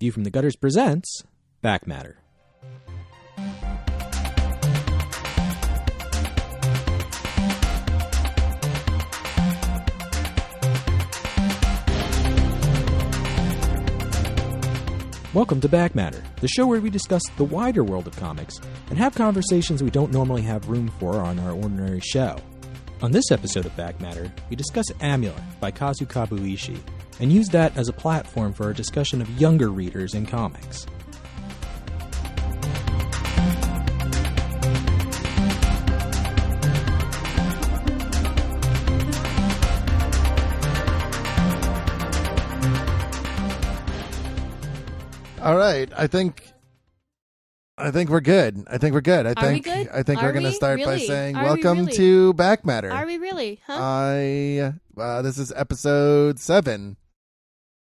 View from the Gutters presents Back Matter. Welcome to Back Matter, the show where we discuss the wider world of comics and have conversations we don't normally have room for on our ordinary show. On this episode of Back Matter, we discuss Amulet by Kazu Kibuishi and use that as a platform for our discussion of younger readers in comics. All right, I think we're good. I think we're good. Are we good? I think we're going to start by saying welcome really? to Back Matter. Are we really? Huh? This is episode 7.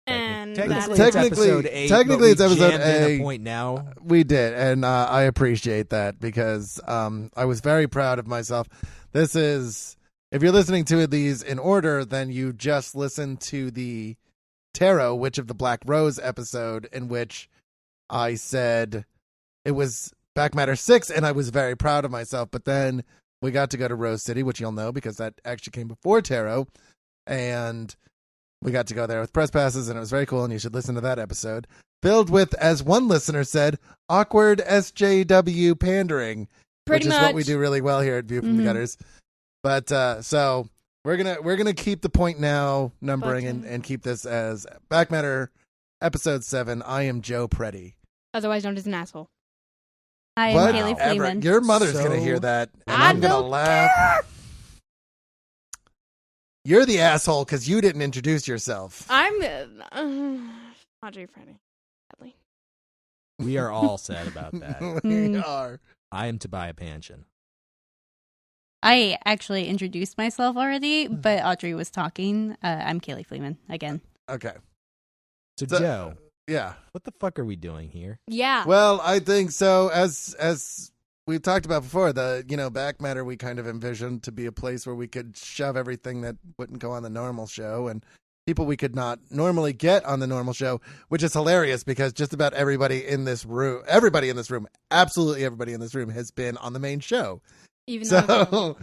And Technically, it's episode 8. Technically, it's episode jammed 8. In a point now. We did, and I appreciate that because I was very proud of myself. This is, if you're listening to these in order, then you just listened to the Tarot, Witch of the Black Rose episode, in which I said it was Back Matter 6, and I was very proud of myself. But then we got to go to Rose City, which you'll know because that actually came before Tarot, and we got to go there with press passes, and it was very cool, and you should listen to that episode. Filled with, as one listener said, awkward SJW pandering, Pretty which much is what we do really well here at View from the Gutters. But so we're gonna keep the point now numbering and keep this as Back Matter episode 7. I am Joe Preti, otherwise known as an asshole. I am Kayleigh Fleeman. Your mother's gonna hear that, and I I'm gonna don't laugh. care. You're the asshole because you didn't introduce yourself. I'm Audrey Preti. Sadly. We are all sad about that. We are. I am Tobiah Panshin. I actually introduced myself already, but Audrey was talking. I'm Kayleigh Fleeman again. Okay. So, Joe, yeah. what the fuck are we doing here? Yeah. Well, I think so. As we've talked about before, the Back Matter we kind of envisioned to be a place where we could shove everything that wouldn't go on the normal show and people we could not normally get on the normal show, which is hilarious because just about everybody in this room, absolutely everybody in this room has been on the main show. Even though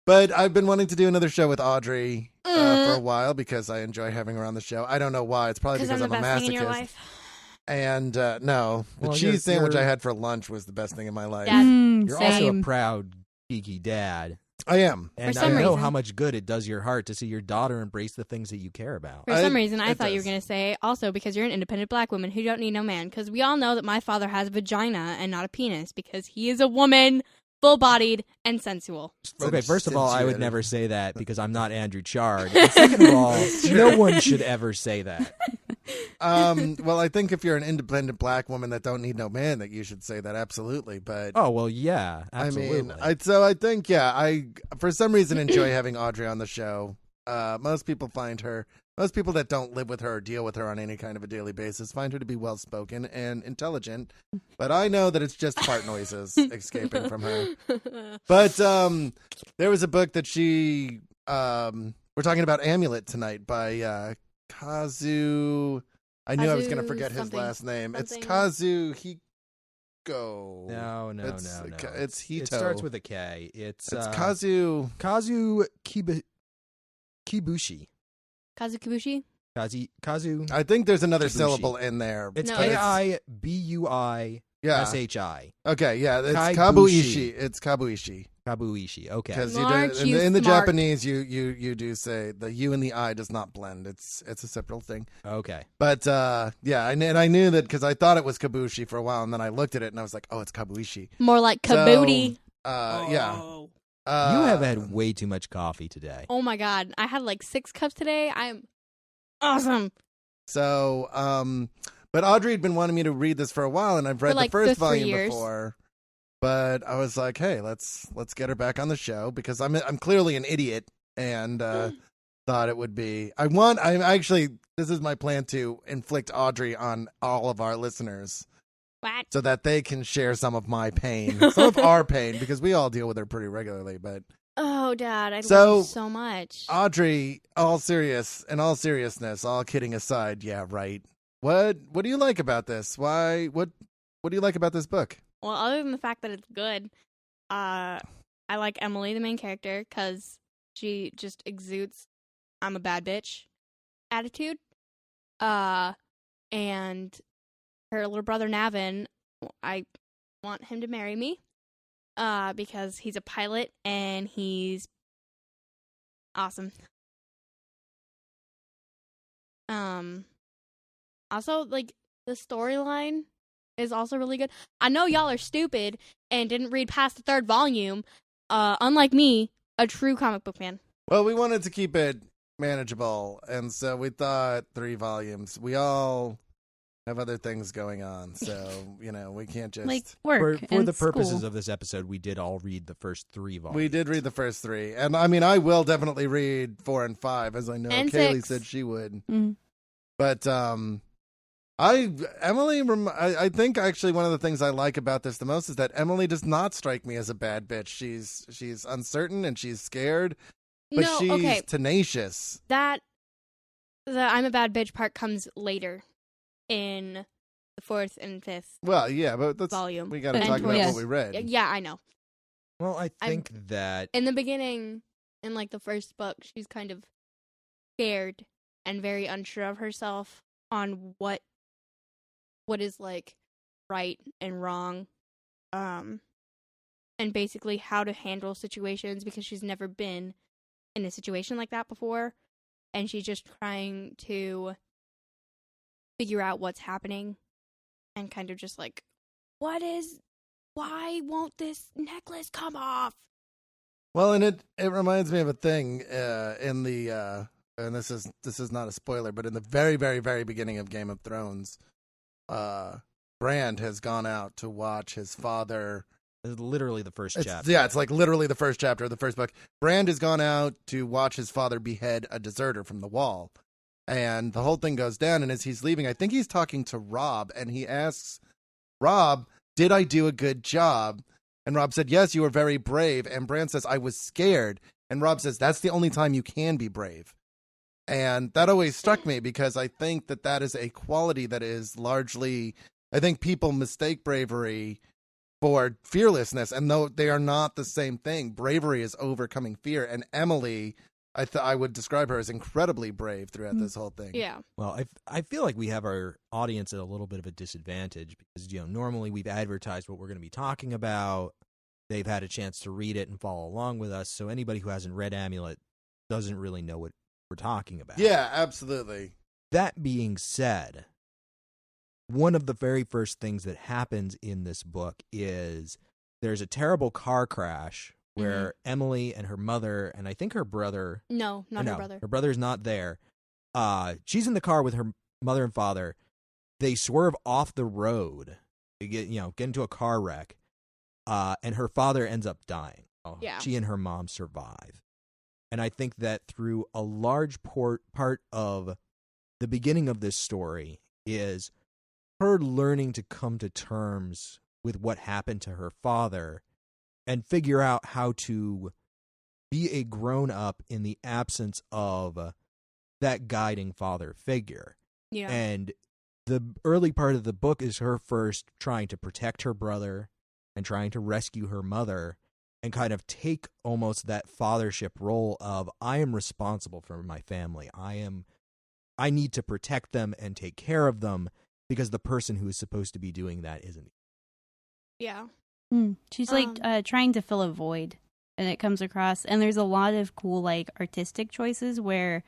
but I've been wanting to do another show with Audrey for a while because I enjoy having her on the show. I don't know why. It's probably because I'm a best thing in your masochist. life. And no, the Well, cheese sandwich you're- I had for lunch was the best thing in my life. Dad. You're also a Same. proud, geeky dad. I am. And some I know reason. how much good it does your heart to see your daughter embrace the things that you care about. For some reason, I it thought you were does. going to say also because you're an independent black woman who don't need no man. Because we all know that my father has a vagina and not a penis because he is a woman, full-bodied and sensible. Okay, first of all, I would Sensuated. never say that because I'm not Andrew Chard. And second of all, no one should ever say that. Well, I think if you're an independent black woman that don't need no man, that you should say that absolutely. But Oh, well, yeah, absolutely. I think I for some reason enjoy having Audrey on the show. Most people that don't live with her or deal with her on any kind of a daily basis find her to be well spoken and intelligent. But I know that it's just fart noises escaping from her. But there was a book that she we're talking about Amulet tonight by Kazu. I knew I was going to forget his something. last name. It's Something. Kazu Hiko. No. It's Hito. It starts with a K. It's Kazu. Kazu Kibuishi. Kazu Kibuishi? Kazu. I think there's another Kibuishi. syllable in there. It's No, Kibuishi. Yeah. Okay, yeah, it's Kibuishi. Kabuishi. It's Kabuishi. Kabuishi. Okay. Because Aren't you in the smart? Japanese, you do say the U and the I does not blend. It's a separate thing. Okay. But yeah, and I knew that because I thought it was Kabushi for a while, and then I looked at it and I was like, oh, it's Kabuishi. More like Kabooty. Yeah. You have had way too much coffee today. Oh my god. I had like 6 cups today. I'm awesome. So, but Audrey had been wanting me to read this for a while, and I've read like the first the 3 volume years. before. But I was like, hey, let's get her back on the show because I'm clearly an idiot and thought it would be. This is my plan to inflict Audrey on all of our listeners What? so that they can share some of my pain, some of our pain, because we all deal with her pretty regularly. But Oh, Dad, I So- love you so much. Audrey, in all seriousness, all kidding aside, yeah, right. what do you like about this? What do you like about this book? Well, other than the fact that it's good, I like Emily, the main character, because she just exudes "I'm a bad bitch" attitude. And her little brother Navin, I want him to marry me, because he's a pilot and he's awesome. Also, like, the storyline is also really good. I know y'all are stupid and didn't read past the 3rd volume. Unlike me, a true comic book fan. Well, we wanted to keep it manageable, and so we thought 3 volumes. We all have other things going on, so we can't just like work. For the school. purposes of this episode, we did all read the first 3 volumes. We did read the first 3, and I mean, I will definitely read 4 and 5, as I know And Kayleigh 6. said she would. Mm. But I think actually one of the things I like about this the most is that Emily does not strike me as a bad bitch. She's uncertain and she's scared, but No, she's okay. tenacious. The "I'm a bad bitch" part comes later in the 4th and 5th Well, yeah, but volume. we got to And talk about towards- what we read. Yeah, I know. Well, I think that In the beginning, in like the first book, she's kind of scared and very unsure of herself on what is like right and wrong, and basically how to handle situations, because she's never been in a situation like that before, and she's just trying to figure out what's happening and kind of just like, why won't this necklace come off? Well, and it reminds me of a thing in the and this is not a spoiler, but in the very, very, very beginning of Game of Thrones, Brand has gone out to watch his father. it's literally the first chapter. Yeah, it's like literally the first chapter of the first book. Brand has gone out to watch his father behead a deserter from the wall. And the whole thing goes down, and as he's leaving, I think he's talking to Rob, and he asks, Rob, did I do a good job? And Rob said, yes, you were very brave. And Brand says, I was scared. And Rob says, that's the only time you can be brave. And that always struck me, because I think that is a quality that is largely, I think people mistake bravery for fearlessness, and though they are not the same thing. Bravery is overcoming fear, and Emily, I would describe her as incredibly brave throughout this whole thing. Yeah. Well, I feel like we have our audience at a little bit of a disadvantage because, normally we've advertised what we're going to be talking about. They've had a chance to read it and follow along with us. So anybody who hasn't read Amulet doesn't really know what we're talking about. Yeah, absolutely. That being said, one of the very first things that happens in this book is there's a terrible car crash where Emily and her mother, and I think her brother... No, not her brother. Her brother's not there. She's in the car with her mother and father. They swerve off the road to get into a car wreck, and her father ends up dying. Yeah. She and her mom survive. And I think that through a large part of the beginning of this story is her learning to come to terms with what happened to her father and figure out how to be a grown-up in the absence of that guiding father figure. Yeah. And the early part of the book is her first trying to protect her brother and trying to rescue her mother and kind of take almost that fathership role of, I am responsible for my family. I need to protect them and take care of them because the person who is supposed to be doing that isn't. Yeah. She's like trying to fill a void, and it comes across, and there's a lot of cool like artistic choices where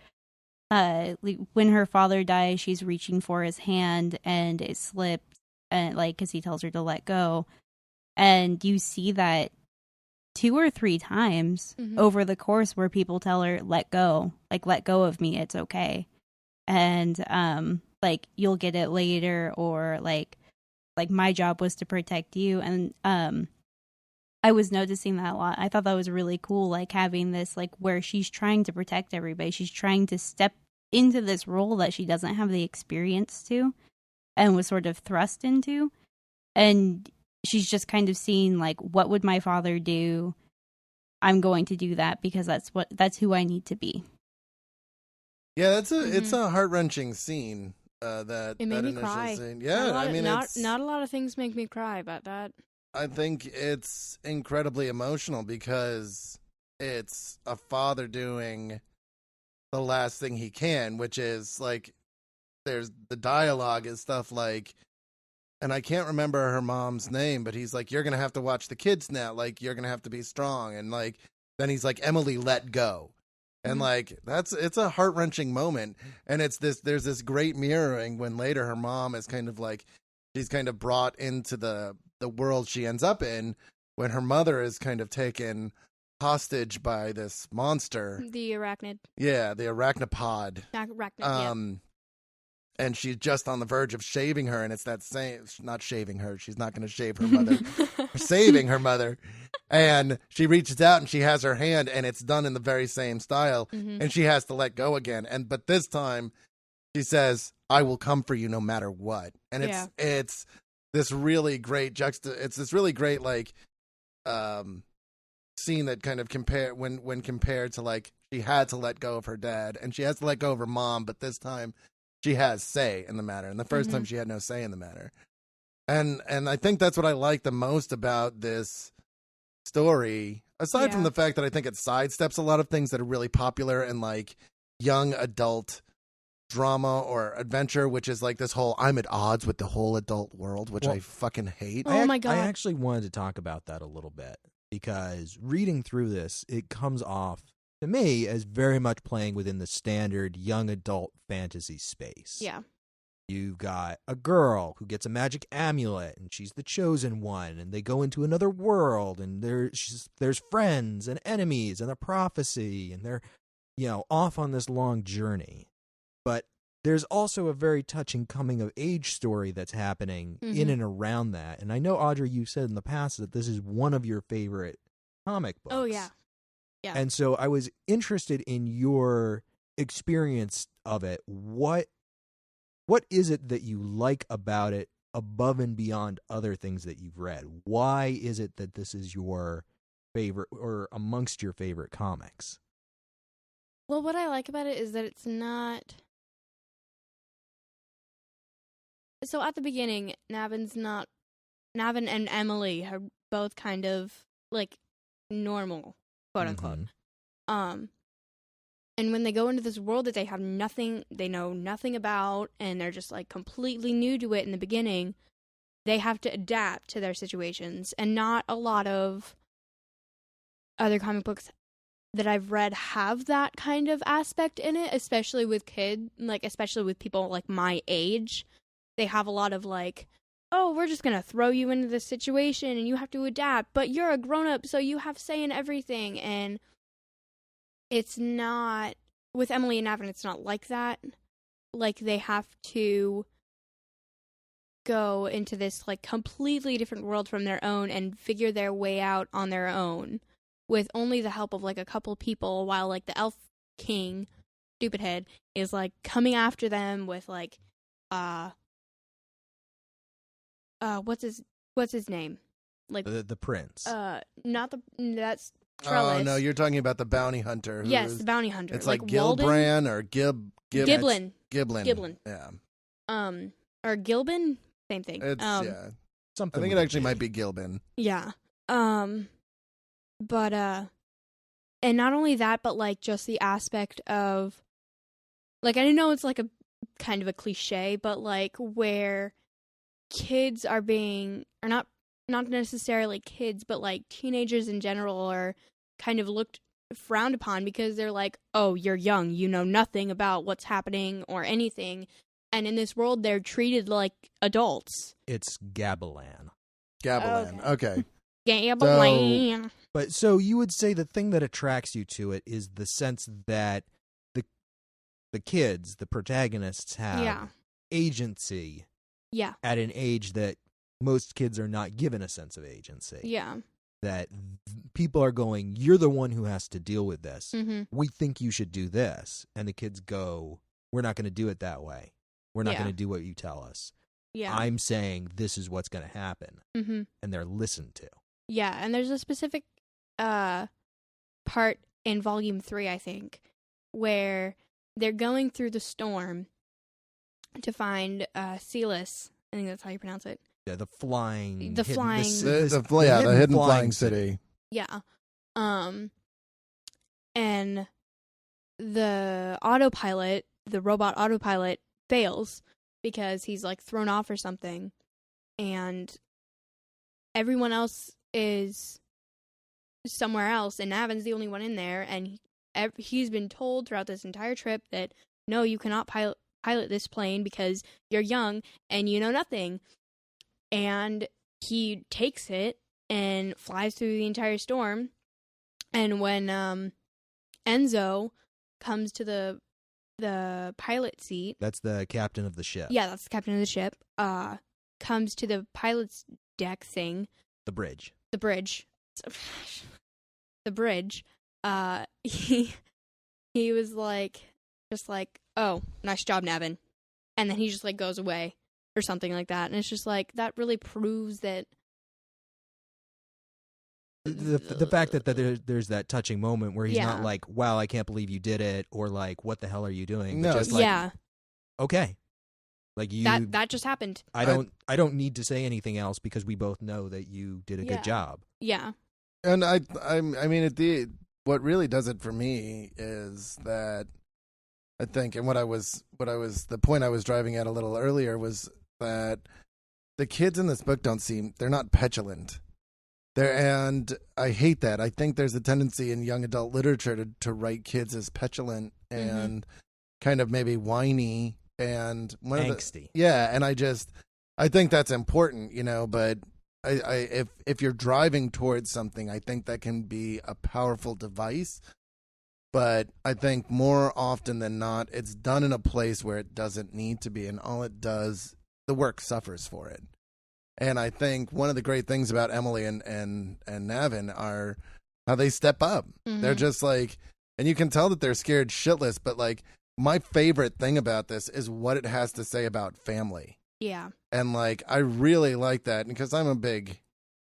when her father dies, she's reaching for his hand and it slips, and like because he tells her to let go, and you see that 2 or 3 times over the course where people tell her let go of me, it's okay, and like you'll get it later, or like my job was to protect you. And I was noticing that a lot. I thought that was really cool, like having this like where she's trying to protect everybody, she's trying to step into this role that she doesn't have the experience to and was sort of thrust into, and she's just kind of seeing like, what would my father do? I'm going to do that because that's who I need to be. Yeah, it's a heart-wrenching scene. That It made that me initial cry. scene. Yeah, I mean, it's not a lot of things make me cry about that. I think it's incredibly emotional because it's a father doing the last thing he can, which is like there's the dialogue is stuff like, and I can't remember her mom's name, but he's like, "You're gonna have to watch the kids now. Like, you're gonna have to be strong." And like, then he's like, "Emily, let go." And like it's a heart-wrenching moment, and there's this great mirroring when later her mom is kind of like she's kind of brought into the world she ends up in when her mother is kind of taken hostage by this monster. The arachnid. Yeah, the arachnopod. Arachnid, And she's just on the verge of shaving her, and it's that same, not shaving her, she's not going to shave her mother, saving her mother. And she reaches out and she has her hand, and it's done in the very same style, and she has to let go again. But this time she says, "I will come for you no matter what." And it's this really great it's this really great like scene that kind of when compared to like she had to let go of her dad and she has to let go of her mom, but this time she has say in the matter, and the first time she had no say in the matter. And I think that's what I like the most about this story, aside from the fact that I think it sidesteps a lot of things that are really popular in like young adult drama or adventure, which is like this whole I'm at odds with the whole adult world, which I fucking hate. Oh my God. I actually wanted to talk about that a little bit because reading through this, it comes off to me as very much playing within the standard young adult fantasy space. Yeah. You've got a girl who gets a magic amulet, and she's the chosen one, and they go into another world, and there's friends and enemies and a prophecy, and they're, off on this long journey. But there's also a very touching coming-of-age story that's happening in and around that. And I know, Audrey, you've said in the past that this is one of your favorite comic books. Oh, yeah. Yeah. And so I was interested in your experience of it. What is it that you like about it above and beyond other things that you've read? Why is it that this is your favorite or amongst your favorite comics? Well, what I like about it is that it's not... So at the beginning, Navin and Emily are both kind of like normal, quote unquote. And when they go into this world that they know nothing about, and they're just like completely new to it in the beginning, they have to adapt to their situations. And not a lot of other comic books that I've read have that kind of aspect in it, especially with especially with people like my age. They have a lot of like, oh, we're just going to throw you into this situation and you have to adapt, but you're a grown-up, so you have say in everything. And it's not, with Emily and Navin, it's not like that. Like, they have to go into this like completely different world from their own and figure their way out on their own with only the help of like a couple people, while like the elf king, stupid head, is like coming after them with like what's his name? Like the prince. That's Trellis. Oh no, you're talking about the bounty hunter. Yes, the bounty hunter. It's like Gilbran or Giblin. Giblin. Yeah. Or Gilbin, same thing. It's Something. I think it actually might be Gilbin. Yeah. But and not only that, but like just the aspect of like, I know it's like a kind of a cliche, but like where kids are being, or not necessarily kids, but like teenagers in general are kind of frowned upon because they're like, oh, you're young, you know nothing about what's happening or anything. And in this world, they're treated like adults. It's Gabilan. Okay. Gabilan. So you would say the thing that attracts you to it is the sense that the kids, the protagonists, have agency. Yeah. At an age that most kids are not given a sense of agency. Yeah. That people are going, you're the one who has to deal with this. Mm-hmm. We think you should do this. And the kids go, we're not going to do it that way. We're not going to do what you tell us. Yeah. I'm saying this is what's going to happen. Mm-hmm. And they're listened to. Yeah, and there's a specific part in Volume 3, I think, where they're going through the storm, to find Celis. I think that's how you pronounce it. Yeah, the flying... The flying... The hidden flying city. Yeah. And the autopilot, the robot autopilot, fails because he's like thrown off or something, and everyone else is somewhere else, and Navin's the only one in there, and he's been told throughout this entire trip that no, you cannot pilot this plane because you're young and you know nothing. And he takes it and flies through the entire storm. And when Enzo comes to the pilot seat, that's the captain of the ship. Yeah, that's the captain of the ship. Comes to the pilot's deck thing. The bridge. The bridge. He was like, just like, oh, nice job, Navin. And then he just like goes away or something like that. And it's just like, that really proves that the fact that there's that touching moment where he's not like, wow, I can't believe you did it, or like, what the hell are you doing? No, but just like, okay. Like that just happened. I don't need to say anything else because we both know that you did a good job. Yeah. And I mean, what really does it for me is that I think, and the point I was driving at a little earlier was that the kids in this book they're not petulant. And I hate that. I think there's a tendency in young adult literature to write kids as petulant and kind of maybe whiny and angsty. And I think that's important, but if you're driving towards something, I think that can be a powerful device. But I think more often than not, it's done in a place where it doesn't need to be, and all it does, the work suffers for it. And I think one of the great things about Emily and Navin are how they step up. Mm-hmm. They're just like, and you can tell that they're scared shitless, but like, my favorite thing about this is what it has to say about family. Yeah. And like, I really like that because I'm a big,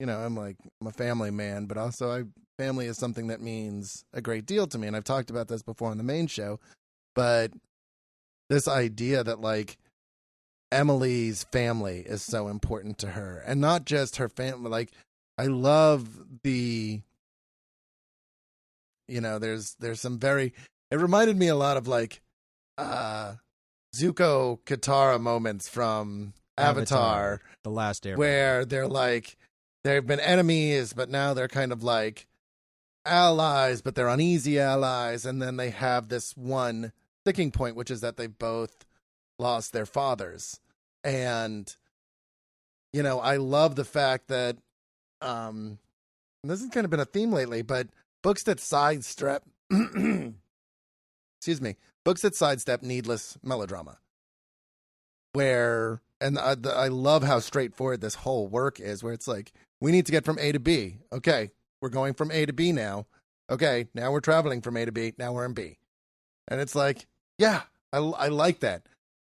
I'm a family man, but also family is something that means a great deal to me. And I've talked about this before on the main show, but this idea that like Emily's family is so important to her, and not just her family. Like, I love there's some it reminded me a lot of like, Zuko Katara moments from Avatar, The Last Airbender, where they're like, they've been enemies, but now they're kind of like allies, but they're uneasy allies. And then they have this one sticking point, which is that they both lost their fathers. And, I love the fact that, this has kind of been a theme lately, but books that sidestep, books that sidestep needless melodrama. And I love how straightforward this whole work is, where it's like, we need to get from A to B. Okay, we're going from A to B now. Okay, now we're traveling from A to B. Now we're in B. And it's like, yeah, I like that.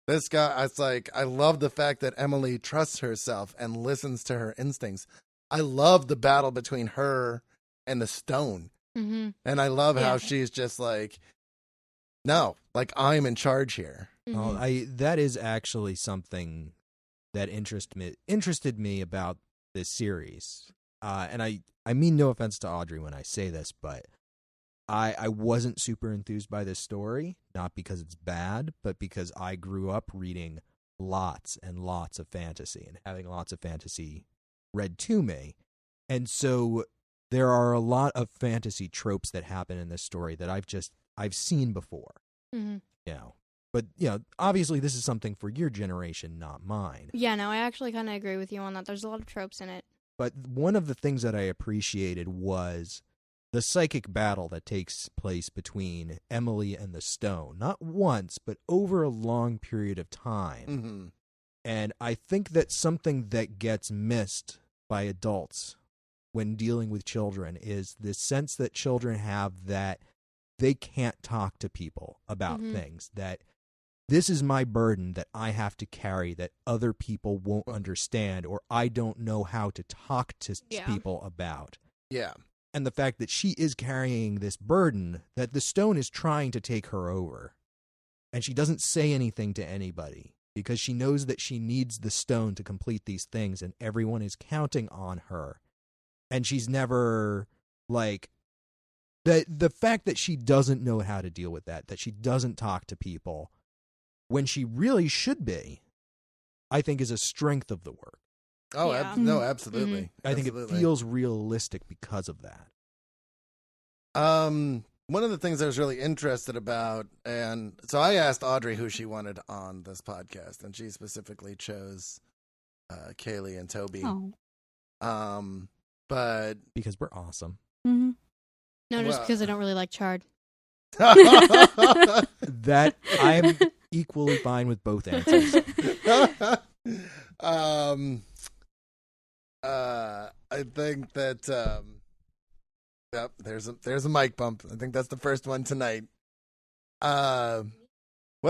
This guy, it's like, I love the fact that Emily trusts herself and listens to her instincts. I love the battle between her and the stone. Mm-hmm. And I love how she's just like, no, like, I'm in charge here. Mm-hmm. That is actually something that interested me about this series. And I mean no offense to Audrey when I say this, but I wasn't super enthused by this story, not because it's bad, but because I grew up reading lots and lots of fantasy and having lots of fantasy read to me. And so there are a lot of fantasy tropes that happen in this story that I've seen before. Mm-hmm. But obviously this is something for your generation, not mine. Yeah, no, I actually kind of agree with you on that. There's a lot of tropes in it. But one of the things that I appreciated was the psychic battle that takes place between Emily and the stone. Not once, but over a long period of time. Mm-hmm. And I think that's something that gets missed by adults when dealing with children, is this sense that children have that they can't talk to people about things, that this is my burden that I have to carry that other people won't understand, or I don't know how to talk to people about. Yeah. And the fact that she is carrying this burden, that the stone is trying to take her over, and she doesn't say anything to anybody. because she knows that she needs the stone to complete these things, and everyone is counting on her. And she's never, like, the fact that she doesn't know how to deal with that she doesn't talk to people when she really should be, I think is a strength of the work. Oh, Yeah. no, absolutely. Mm-hmm. I think it Absolutely. feels realistic because of that. One of the things I was really interested about, and so I asked Audrey who she wanted on this podcast, and she specifically chose Kayleigh and Toby. Oh. But Because we're awesome. Mm-hmm. No, just Well- because I don't really like Chard. That I'm equally fine with both answers. I think that yep, there's a mic bump. I think that's the first one tonight. What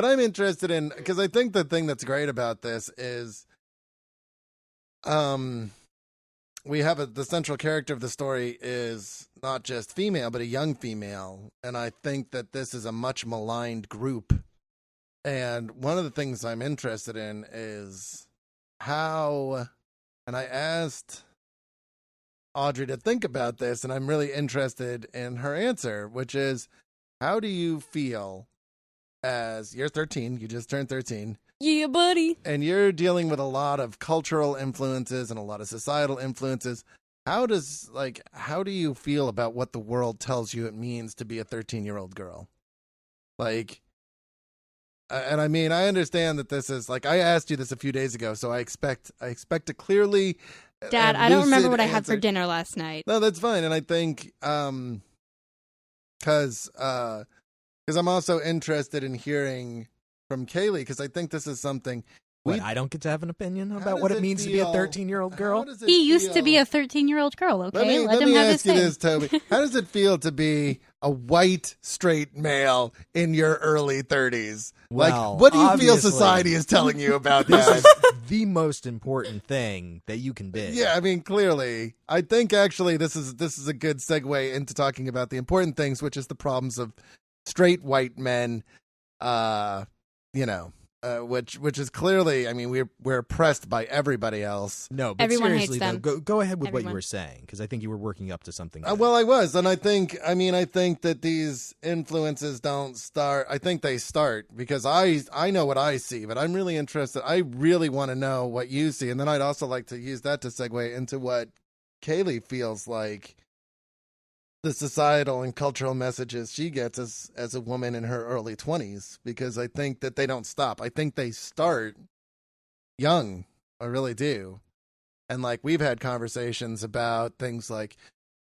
I'm interested in, because I think the thing that's great about this is we have the central character of the story is not just female, but a young female. And I think that this is a much maligned group. And one of the things I'm interested in is how, and I asked Audrey to think about this, and I'm really interested in her answer, which is, how do you feel as you're 13, you just turned 13, Yeah, buddy. and you're dealing with a lot of cultural influences and a lot of societal influences? How do you feel about what the world tells you it means to be a 13-year-old girl? Like, and I mean, I understand that this is like, I asked you this a few days ago, so I expect a clearly Dad, and I don't remember lucid what I had for answer. dinner last night. No, that's fine. And I think, because I'm also interested in hearing from Kayleigh, because I think this is something. I don't get to have an opinion How about does what it it means to be a feel- 13-year-old girl? how does it He used to be feel- a 13-year-old girl, okay? Let him me have ask his you say. this, Toby. How does it feel to be a white, straight male in your early 30s? Well, Like, what do you feel obviously, society is telling you about This that? is the most important thing that you can be. Yeah, I mean, clearly. I think actually this is a good segue into talking about the important things, which is the problems of straight white men, which is clearly, I mean, we're oppressed by everybody else. No, but Everyone hates seriously, though, them. go ahead with what you Everyone. were saying, because I think you were working up to something. Well, I was, and I think that these influences don't start. I think they start because I know what I see, but I'm really interested. I really want to know what you see, and then I'd also like to use that to segue into what Kayleigh feels like the societal and cultural messages she gets as a woman in her early 20s, because I think that they don't stop. I think they start young. I really do. And like, we've had conversations about things like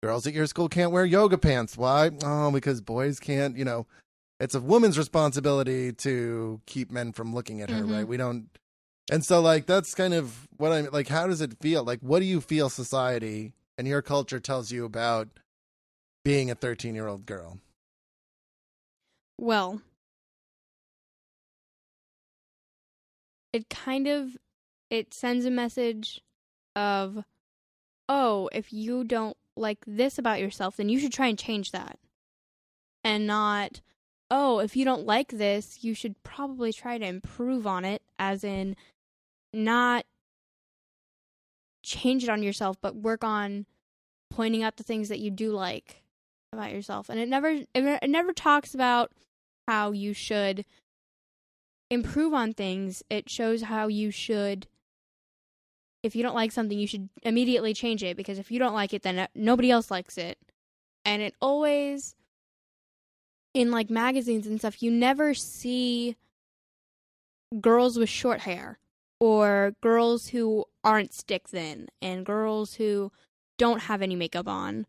girls at your school can't wear yoga pants. Why? Oh, because boys can't, it's a woman's responsibility to keep men from looking at her, Mhm. right? We don't. And so like, that's kind of what I'm like, how does it feel? Like, what do you feel society and your culture tells you about being a 13-year-old girl? Well, it sends a message of, oh, if you don't like this about yourself, then you should try and change that. And not, oh, if you don't like this, you should probably try to improve on it, as in not change it on yourself, but work on pointing out the things that you do like about yourself. And it never talks about how you should improve on things. It shows how you should, if you don't like something, you should immediately change it, because if you don't like it, then nobody else likes it. And it always, in like magazines and stuff, you never see girls with short hair or girls who aren't stick thin and girls who don't have any makeup on.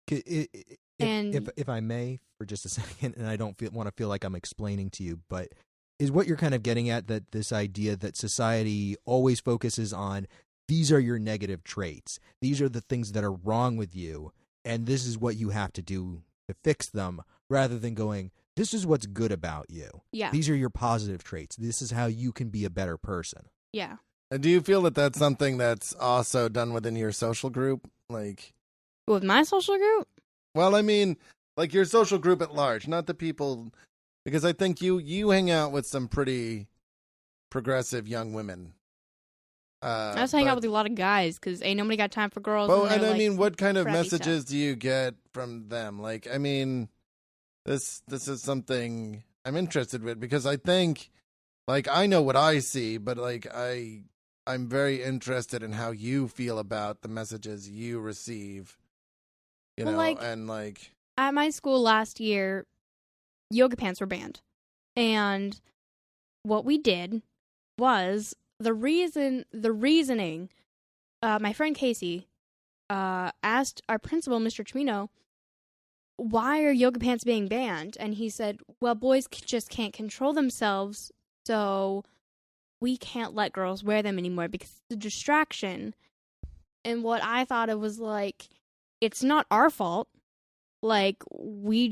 If I may, for just a second, and I don't want to feel like I'm explaining to you, but is what you're kind of getting at that this idea that society always focuses on, these are your negative traits, these are the things that are wrong with you, and this is what you have to do to fix them, rather than going, this is what's good about you. Yeah. These are your positive traits. This is how you can be a better person. Yeah. And do you feel that that's something that's also done within your social group? Like, With my social group? well, I mean, like your social group at large, not the people, Because I think you hang out with some pretty progressive young women. I also hang out with a lot of guys because ain't nobody got time for girls. Well, and I mean, what kind of preppy messages stuff. do you get from them? Like, I mean, this is something I'm interested with because I think, like, I know what I see, but like I'm very interested in how you feel about the messages you receive. You Well, know, like, and like At my school last year, yoga pants were banned. And what we did was the reasoning, my friend Casey asked our principal, Mr. Chimino, why are yoga pants being banned? And he said, well, boys just can't control themselves, so we can't let girls wear them anymore because it's a distraction. And what I thought it was like, it's not our fault. Like, we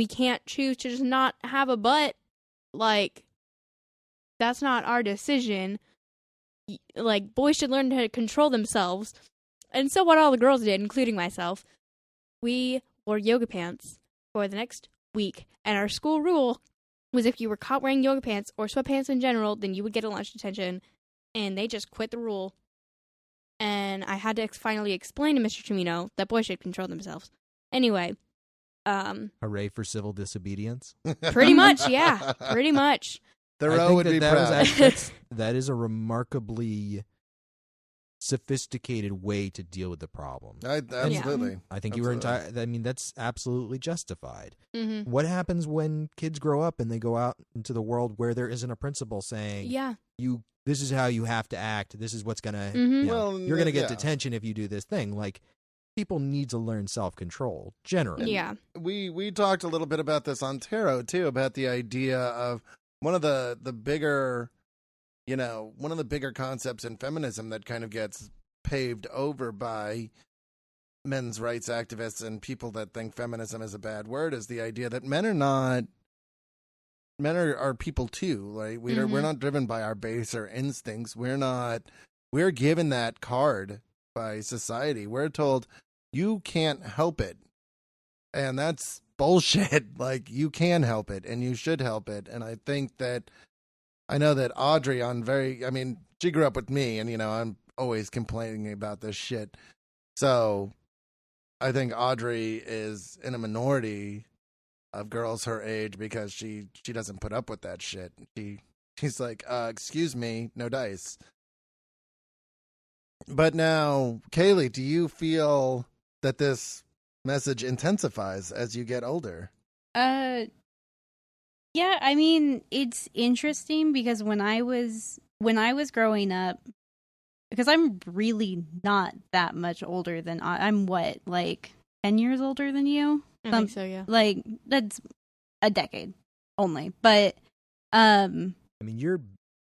can't choose to just not have a butt. Like, that's not our decision. Like, boys should learn to control themselves. And so what all the girls did, including myself, we wore yoga pants for the next week. And our school rule was if you were caught wearing yoga pants or sweatpants in general, then you would get a lunch detention. And they just quit the rule. And I had to finally explain to Mr. Chimino that boys should control themselves. Anyway. Hooray for civil disobedience. Pretty much, yeah. Pretty much. Thoreau would be proud. That is a remarkably sophisticated way to deal with the problem. Absolutely. I think you were I mean, that's absolutely justified. Mm-hmm. What happens when kids grow up and they go out into the world where there isn't a principal saying, yeah, this is how you have to act. This is what's going to, Mm-hmm. you're going to get detention if you do this thing. Like, people need to learn self-control, generally. Yeah. We talked a little bit about this on Tarot, too, about the idea of one of the bigger, one of the bigger concepts in feminism that kind of gets paved over by men's rights activists and people that think feminism is a bad word is the idea that men are people too. Like we're not driven by our baser instincts. We're given that card by society. We're told you can't help it. And that's bullshit. Like, you can help it and you should help it. And I think that I know that Audrey she grew up with me and I'm always complaining about this shit. So I think Audrey is in a minority of girls her age because she doesn't put up with that shit. She's like, excuse me, no dice. But now, Kayleigh, do you feel that this message intensifies as you get older? Yeah, I mean, it's interesting because when I was growing up, because I'm really not that much older than I'm what, like 10 years older than you? I think so, yeah. Like, that's a decade only. But I mean, you're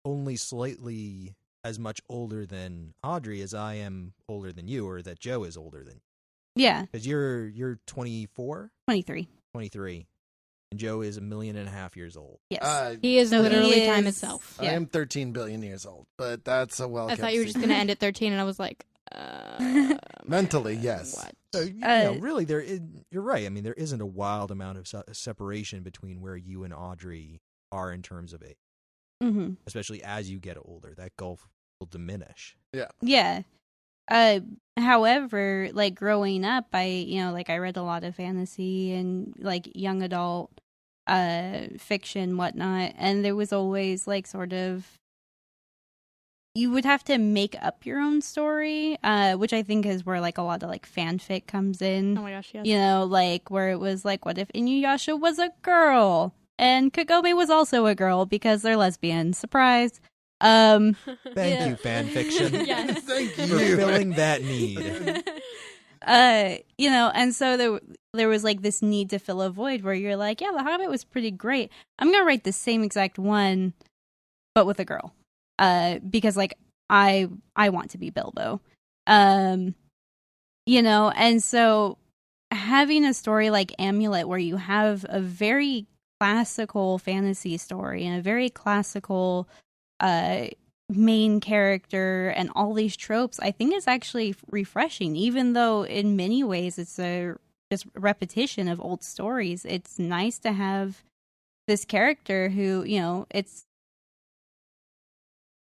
only slightly as much older than Audrey as I am older than you, or that Joe is older than you. Yeah. Because you're 24? 23. 23. And Joe is 1.5 million years old. Yes. He is literally time itself. I am 13 billion years old, but that's a well-kept I thought you were just going to end at 13, and I was like, mentally, yes. What? So, really, you're right. I mean, there isn't a wild amount of separation between where you and Audrey are in terms of age. Mm-hmm. Especially as you get older, that gulf will diminish. Yeah. Yeah. However, like growing up, I read a lot of fantasy and like young adult fiction, whatnot, and there was always like sort of you would have to make up your own story, which I think is where like a lot of like fanfic comes in. Oh my gosh, yes. Like where it was like, what if Inuyasha was a girl and Kagome was also a girl because they're lesbians? Surprise. Thank you, fan fiction. Yes. Thank you for filling that need. And so there was like this need to fill a void where you're like, yeah, The Hobbit was pretty great. I'm gonna write the same exact one, but with a girl, because like I want to be Bilbo, and so having a story like Amulet where you have a very classical fantasy story and a very classical main character and all these tropes, I think is actually refreshing, even though in many ways it's a just repetition of old stories. It's nice to have this character who, it's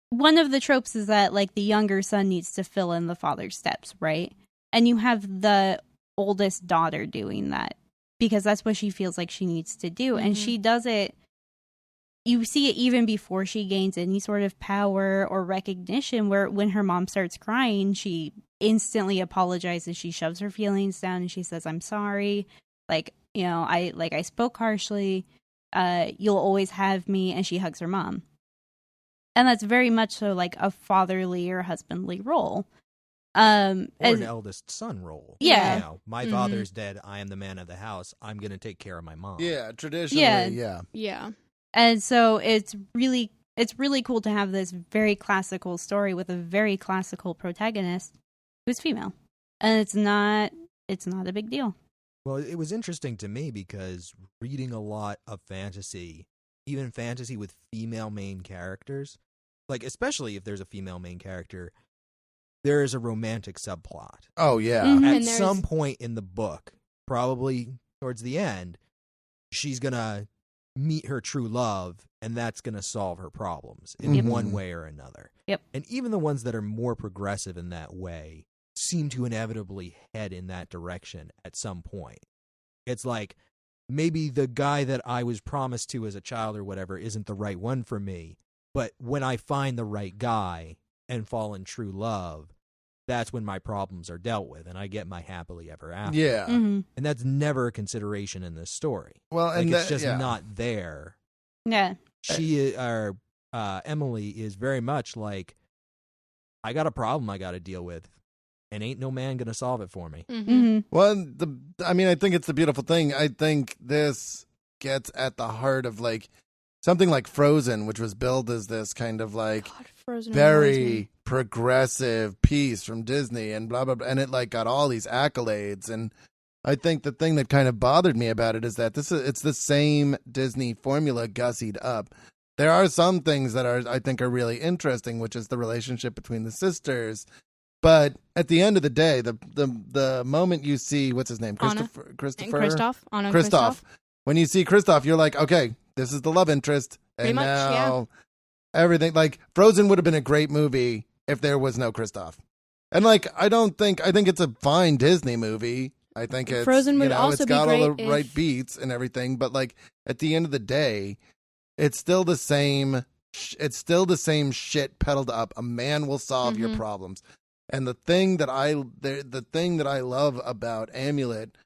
one of the tropes is that like the younger son needs to fill in the father's steps, right? And you have the oldest daughter doing that because that's what she feels like she needs to do. And she does it. You see it even before she gains any sort of power or recognition, where when her mom starts crying, she instantly apologizes. She shoves her feelings down and she says, "I'm sorry. I spoke harshly. You'll always have me." And she hugs her mom. And that's very much so like a fatherly or husbandly role. Or an eldest son role. Yeah. My father's dead. I am the man of the house. I'm going to take care of my mom. Yeah, traditionally, Yeah. And so it's really cool to have this very classical story with a very classical protagonist who's female. And it's not a big deal. Well, it was interesting to me because reading a lot of fantasy, even fantasy with female main characters, like especially if there's a female main character, there is a romantic subplot. Oh, yeah. At some point in the book, probably towards the end, she's going to meet her true love, and that's going to solve her problems in one way or another. Yep. And even the ones that are more progressive in that way seem to inevitably head in that direction at some point. It's like, maybe the guy that I was promised to as a child or whatever isn't the right one for me, but when I find the right guy and fall in true love, that's when my problems are dealt with, and I get my happily ever after. Yeah. Mm-hmm. And that's never a consideration in this story. Well, and it's just not there. Yeah. Emily is very much like, I got a problem I got to deal with, and ain't no man going to solve it for me. Well, I think it's the beautiful thing. I think this gets at the heart of like something like Frozen, which was billed as this kind of like very progressive piece from Disney and blah, blah, blah. And it like got all these accolades. And I think the thing that kind of bothered me about it is that it's the same Disney formula gussied up. There are some things that I think are really interesting, which is the relationship between the sisters. But at the end of the day, the moment you see, what's his name? Kristoff. When you see Kristoff, you're like, okay, this is the love interest. Pretty and much, now everything, like Frozen would have been a great movie if there was no Kristoff. And like, I think it's a fine Disney movie. I think it's, Frozen would also it's got be all great the right beats and everything. But like at the end of the day, it's still the same. It's still the same shit peddled up. A man will solve your problems. And the thing that I love about Amulet,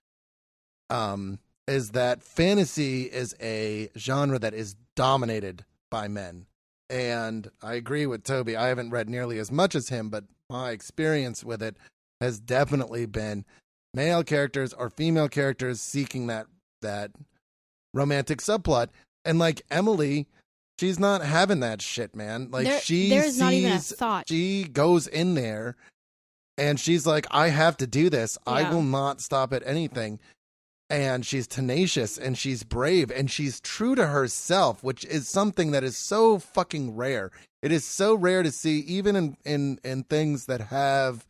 is that fantasy is a genre that is dominated by men. And I agree with Toby. I haven't read nearly as much as him, but my experience with it has definitely been male characters or female characters seeking that romantic subplot. And like Emily, she's not having that shit, man. Like there's not even a thought. She goes in there and she's like, I have to do this. Yeah. I will not stop at anything. And she's tenacious and she's brave and she's true to herself, which is something that is so fucking rare. It is so rare to see, even in things that have,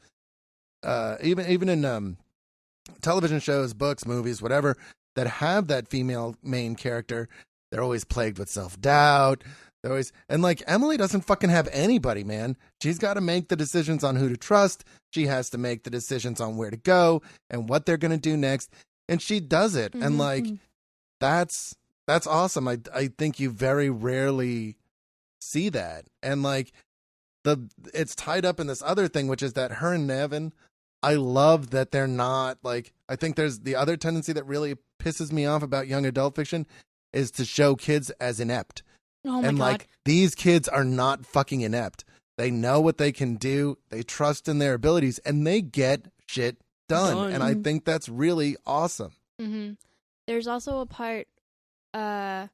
even in television shows, books, movies, whatever, that have that female main character. They're always plagued with self-doubt. They're always, and like Emily doesn't fucking have anybody, man. She's got to make the decisions on who to trust. She has to make the decisions on where to go and what they're going to do next. And she does it. And like, that's awesome. I think you very rarely see that. And like it's tied up in this other thing, which is that her and Nevin, I love that they're not like, I think there's the other tendency that really pisses me off about young adult fiction is to show kids as inept. Oh my and God. like, these kids are not fucking inept. They know what they can do. They trust in their abilities and they get shit done. And I think that's really awesome. There's also a part where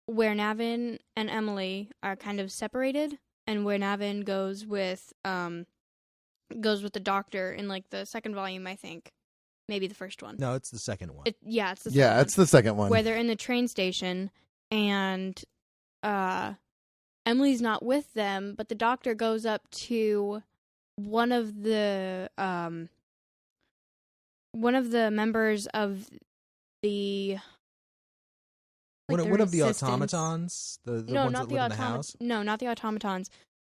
Navin and Emily are kind of separated, and where Navin goes with the doctor in like the second volume, I think. Maybe the first one. No, it's the second one. It's the second Yeah, it's the second one. where they're in the train station and Emily's not with them, but the doctor goes up to one of the members of the One of the resistance. automatons? The no, ones not that live in the house? No, not the automatons.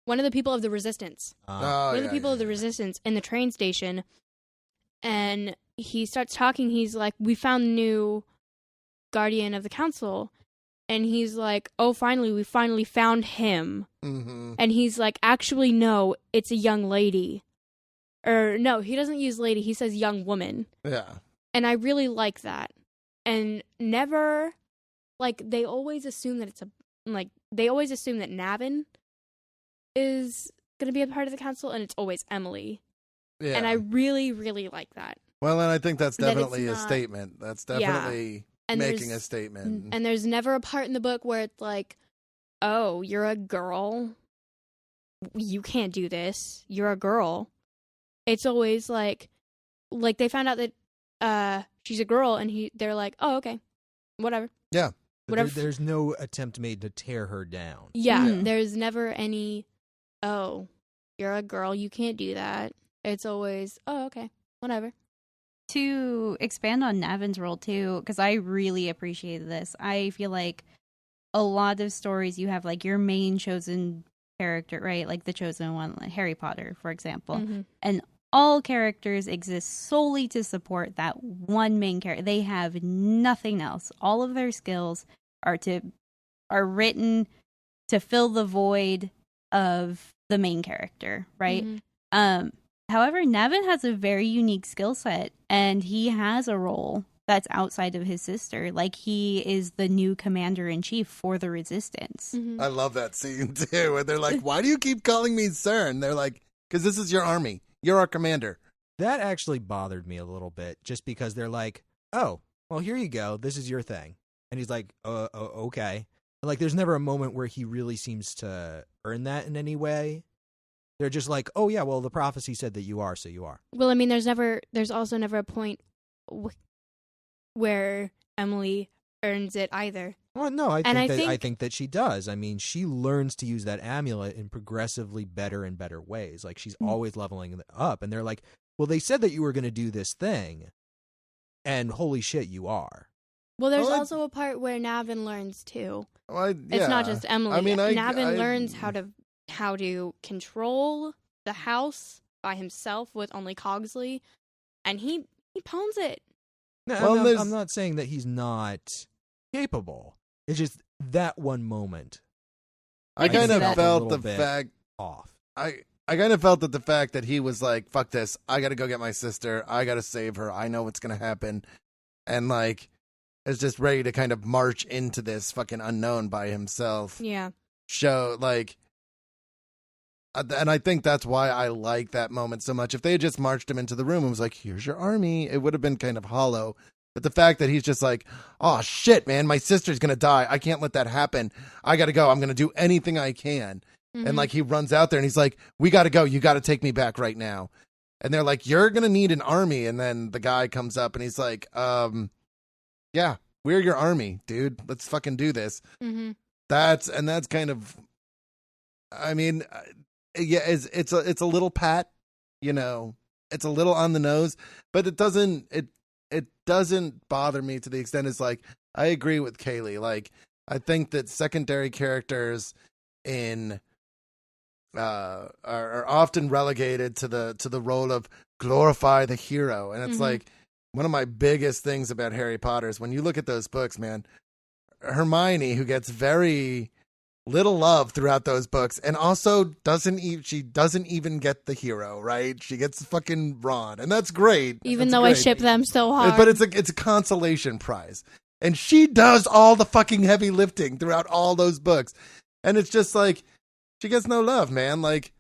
One of the people of the resistance. One of the people of the resistance in the train station. And he starts talking. He's like, we found the new guardian of the council. And he's like, oh, we finally found him. Mm-hmm. And he's like, actually, no, it's a young lady. Or no, he doesn't use lady. He says young woman. Yeah. And I really like that. And never, like, they always assume that they always assume that Navin is going to be a part of the council, and it's always Emily. Yeah. And I really, really like that. Well, and I think that's That it's definitely a not- statement. That's definitely And making there's- a statement. And there's never a part in the book where it's like, oh, you're a girl. You can't do this. You're a girl. It's always like they found out that she's a girl, and they're like, oh, okay, whatever. Yeah. Whatever. There's no attempt made to tear her down. Yeah, Yeah. there's never any, oh, you're a girl, you can't do that. It's always, oh, okay, whatever. To expand on Navin's role too, because I really appreciated this. I feel like a lot of stories you have like your main chosen character, right? Like the chosen one, like Harry Potter, for example. Mm-hmm. And all characters exist solely to support that one main character. They have nothing else. All of their skills are written to fill the void of the main character, right? Mm-hmm. However, Navin has a very unique skill set, and he has a role that's outside of his sister. Like, he is the new commander-in-chief for the Resistance. Mm-hmm. I love that scene, too, where they're like, why do you keep calling me sir? And they're like, because this is your army. You're our commander. That actually bothered me a little bit, just because they're like, oh, well, here you go. This is your thing. And he's like, okay. Like, there's never a moment where he really seems to earn that in any way. They're just like, oh, yeah, well, the prophecy said that you are, so you are. Well, I mean, there's also never a point where Emily earns it either. Well, no, I And think that she does. I mean, she learns to use that amulet in progressively better and better ways. Like, she's always leveling up. And they're like, well, they said that you were going to do this thing. And holy shit, you are. Well, there's Well, also a part where Navin learns too. Well, It's not just Emily. I mean, Navin learns how to control the house by himself with only Cogsley, and he pawns it. No, Well, I'm not saying that he's not capable. It's just that one moment. I kind of felt a felt little the bit fact off. I kind of felt that the fact that he was like, fuck this, I gotta go get my sister, I gotta save her, I know what's gonna happen, and like is just ready to kind of march into this fucking unknown by himself. Yeah. Show like, and I think that's why I like that moment so much. If they had just marched him into the room and was like, here's your army, it would have been kind of hollow. But the fact that he's just like, oh shit, man, my sister's gonna die, I can't let that happen, I gotta go, I'm gonna do anything I can. Mm-hmm. And like he runs out there and he's like, we gotta go, you gotta take me back right now. And they're like, you're gonna need an army. And then the guy comes up and he's like, yeah, we're your army, dude, let's fucking do this. Mm-hmm. That's kind of, I mean, yeah, it's a little pat, you know, it's a little on the nose, but it doesn't bother me to the extent it's like, I agree with Kayleigh. Like, I think that secondary characters in are often relegated to the role of glorify the hero, and it's like one of my biggest things about Harry Potter is when you look at those books, man, Hermione, who gets very little love throughout those books, and also doesn't even get the hero, right? She gets fucking Ron, and that's great. Even That's though I great. ship them so hard. But it's a consolation prize, and she does all the fucking heavy lifting throughout all those books, and it's just like she gets no love, man. Like,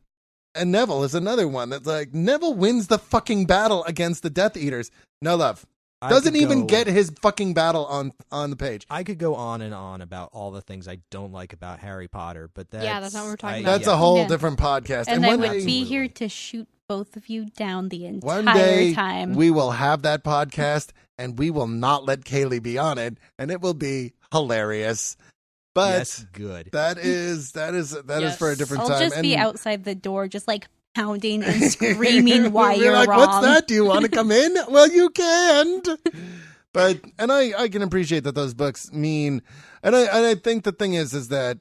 and Neville is another one that's like, Neville wins the fucking battle against the Death Eaters, no love. Doesn't even get his fucking battle on the page. I could go on and on about all the things I don't like about Harry Potter, but that's not what we're talking about. That's a whole different podcast. And I one would day, be here to shoot both of you down the entire one day time. we will have that podcast, and we will not let Kayleigh be on it, and it will be hilarious. But yes, good. that is for a different I'll time. just be And outside the door, just like pounding and screaming why we're you're like, wrong. what's that? Do you want to come in? Well, you can't. But I can appreciate that those books mean, and I think the thing is that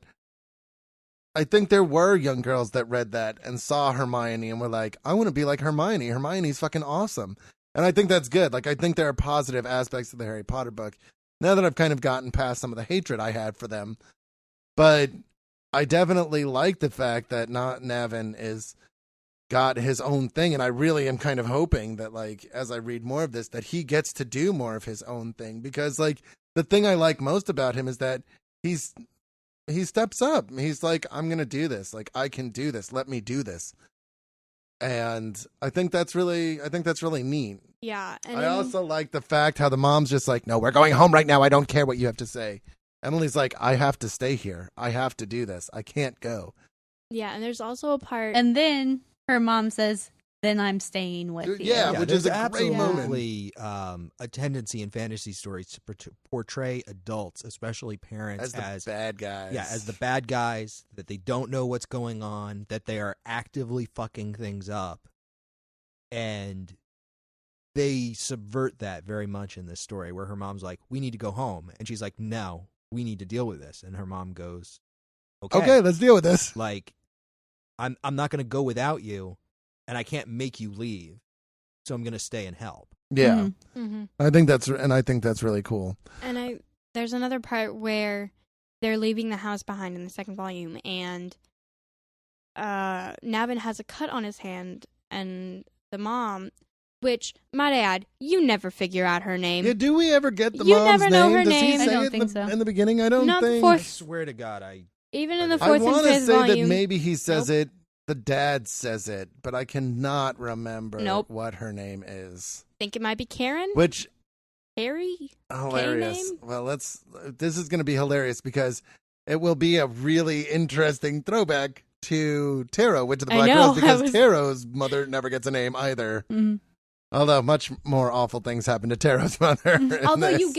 I think there were young girls that read that and saw Hermione and were like, I want to be like Hermione. Hermione's fucking awesome. And I think that's good. Like, I think there are positive aspects of the Harry Potter book now that I've kind of gotten past some of the hatred I had for them. But I definitely like the fact that Navin is got his own thing. And I really am kind of hoping that, like, as I read more of this, that he gets to do more of his own thing. Because, like, the thing I like most about him is that he steps up. He's like, I'm going to do this. Like, I can do this. Let me do this. And I think that's really neat. Yeah. And I also like the fact how the mom's just like, no, we're going home right now. I don't care what you have to say. Emily's like, I have to stay here. I have to do this. I can't go. Yeah. And there's also a part. And then her mom says, then I'm staying with you. Yeah, which is a great moment. Absolutely a tendency in fantasy stories to portray adults, especially parents, as the bad guys. Yeah, as the bad guys, that they don't know what's going on, that they are actively fucking things up. And they subvert that very much in this story, where her mom's like, we need to go home. And she's like, no, we need to deal with this. And her mom goes, okay, let's deal with this. Like, I'm not going to go without you. And I can't make you leave, so I'm going to stay and help. Yeah, Mm-hmm. I think that's really cool. And there's another part where they're leaving the house behind in the second volume, and Navin has a cut on his hand, and the mom, which, might I add, you never figure out her name. Yeah, do we ever get the You mom's never know name? her Does name. he say I don't it think so. in the beginning? I don't Not the think. I fourth. swear to God, Even in the I fourth and want to fifth say volume. that maybe he says it. The dad says it, but I cannot remember what her name is. Think it might be Karen? Which Harry? hilarious. K-name? Well, this is going to be hilarious because it will be a really interesting throwback to Taro, Witch of the I Black know, Rose, because I was- Taro's mother never gets a name either. Mhm. Although much more awful things happen to Taro's mother. in Although this.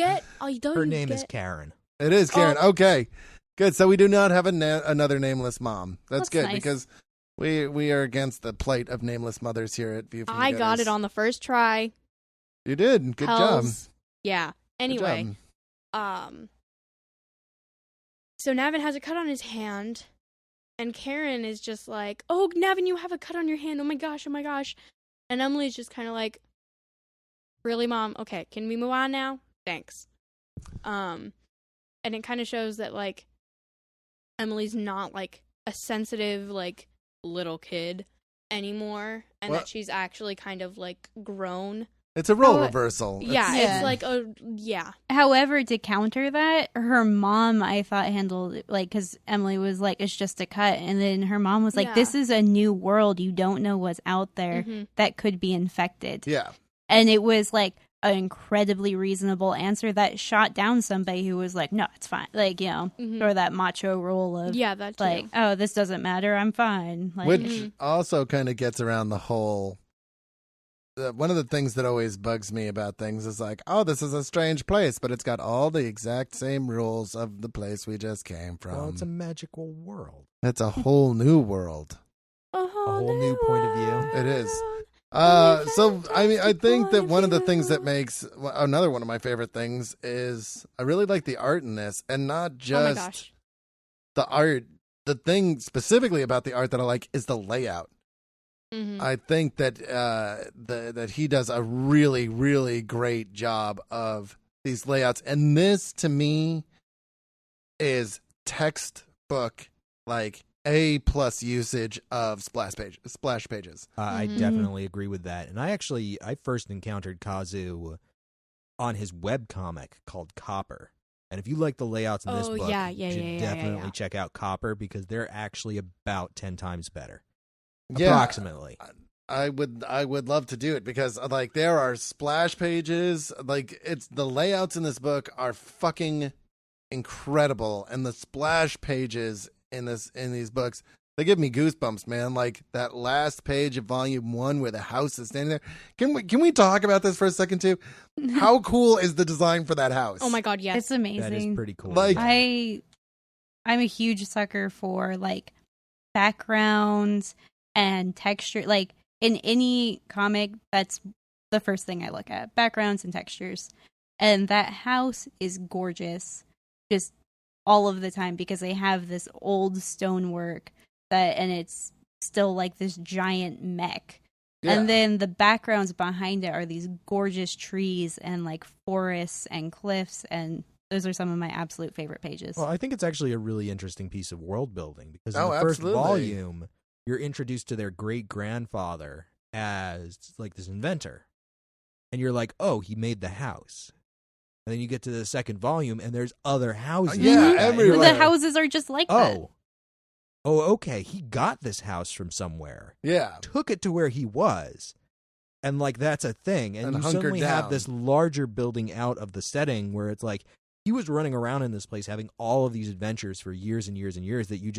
her name is Karen. It is Karen. Oh. Okay, good. So we do not have another nameless mom. That's good nice. because we are against the plight of nameless mothers here at View from the I got Gutters. it on the first try. You did. Good job. Hells. Yeah. Good Anyway, job. so Navin has a cut on his hand, and Karen is just like, oh, Navin, you have a cut on your hand. Oh my gosh, oh my gosh. And Emily's just kind of like, really, Mom? Okay, can we move on now? Thanks. And it kind of shows that, like, Emily's not, like, a sensitive, like, little kid anymore, and Well- that she's actually kind of, like, grown. It's a role Oh, reversal. Yeah, Yeah. it's like yeah. However, to counter that, her mom, I thought, handled it, like, because Emily was like, it's just a cut. And then her mom was like, Yeah. this is a new world. You don't know what's out there Mhm. that could be infected. Yeah. And it was like an incredibly reasonable answer that shot down somebody who was like, no, it's fine. Like, you know, Mhm. or that macho role of, Yeah, that too. like, oh, this doesn't matter. I'm fine. Like, Which Mhm. also kind of gets around the whole. One of the things that always bugs me about things is like, oh, this is a strange place, but it's got all the exact same rules of the place we just came from. Well, it's a magical world. It's a whole new world. A whole new point of view. It is. So I mean, I think that one of the things that makes another one of my favorite things is I really like the art in this, and not Oh my just gosh. the art. The thing specifically about the art that I like is the layout. Mhm. I think that that he does a really, really great job of these layouts, and this to me is textbook like A+ usage of splash pages. I Mhm. definitely agree with that. And I first encountered Kazu on his webcomic called Copper. And if you like the layouts in this Oh, book, yeah, you yeah, should yeah, yeah, definitely yeah. check out Copper because they're actually about 10 times better. Yeah. Approximately. I would love to do it because like there are splash pages, like it's the layouts in this book are fucking incredible, and the splash pages in these books, they give me goosebumps, man. Like that last page of volume 1 where the house is standing there. Can we talk about this for a second too? How cool is the design for that house? Oh my god, yes. it's amazing. That is pretty cool. Like- I'm a huge sucker for like backgrounds and texture. Like in any comic, that's the first thing I look at: backgrounds and textures. And that house is gorgeous just all of the time because they have this old stonework and it's still like this giant mech. Yeah. And then the backgrounds behind it are these gorgeous trees and like forests and cliffs, and those are some of my absolute favorite pages. Well, I think it's actually a really interesting piece of world building because in the absolutely. first volume, you're introduced to their great-grandfather as like this inventor. And you're like, oh, he made the house. And then you get to the second volume, and there's other houses. Yeah, everywhere. The houses are just like that. Oh, okay. He got this house from somewhere. Yeah. Took it to where he was. And, like, that's a thing. And you hunkered suddenly down. have this larger building out of the setting where it's like, he was running around in this place having all of these adventures for years and years and years that you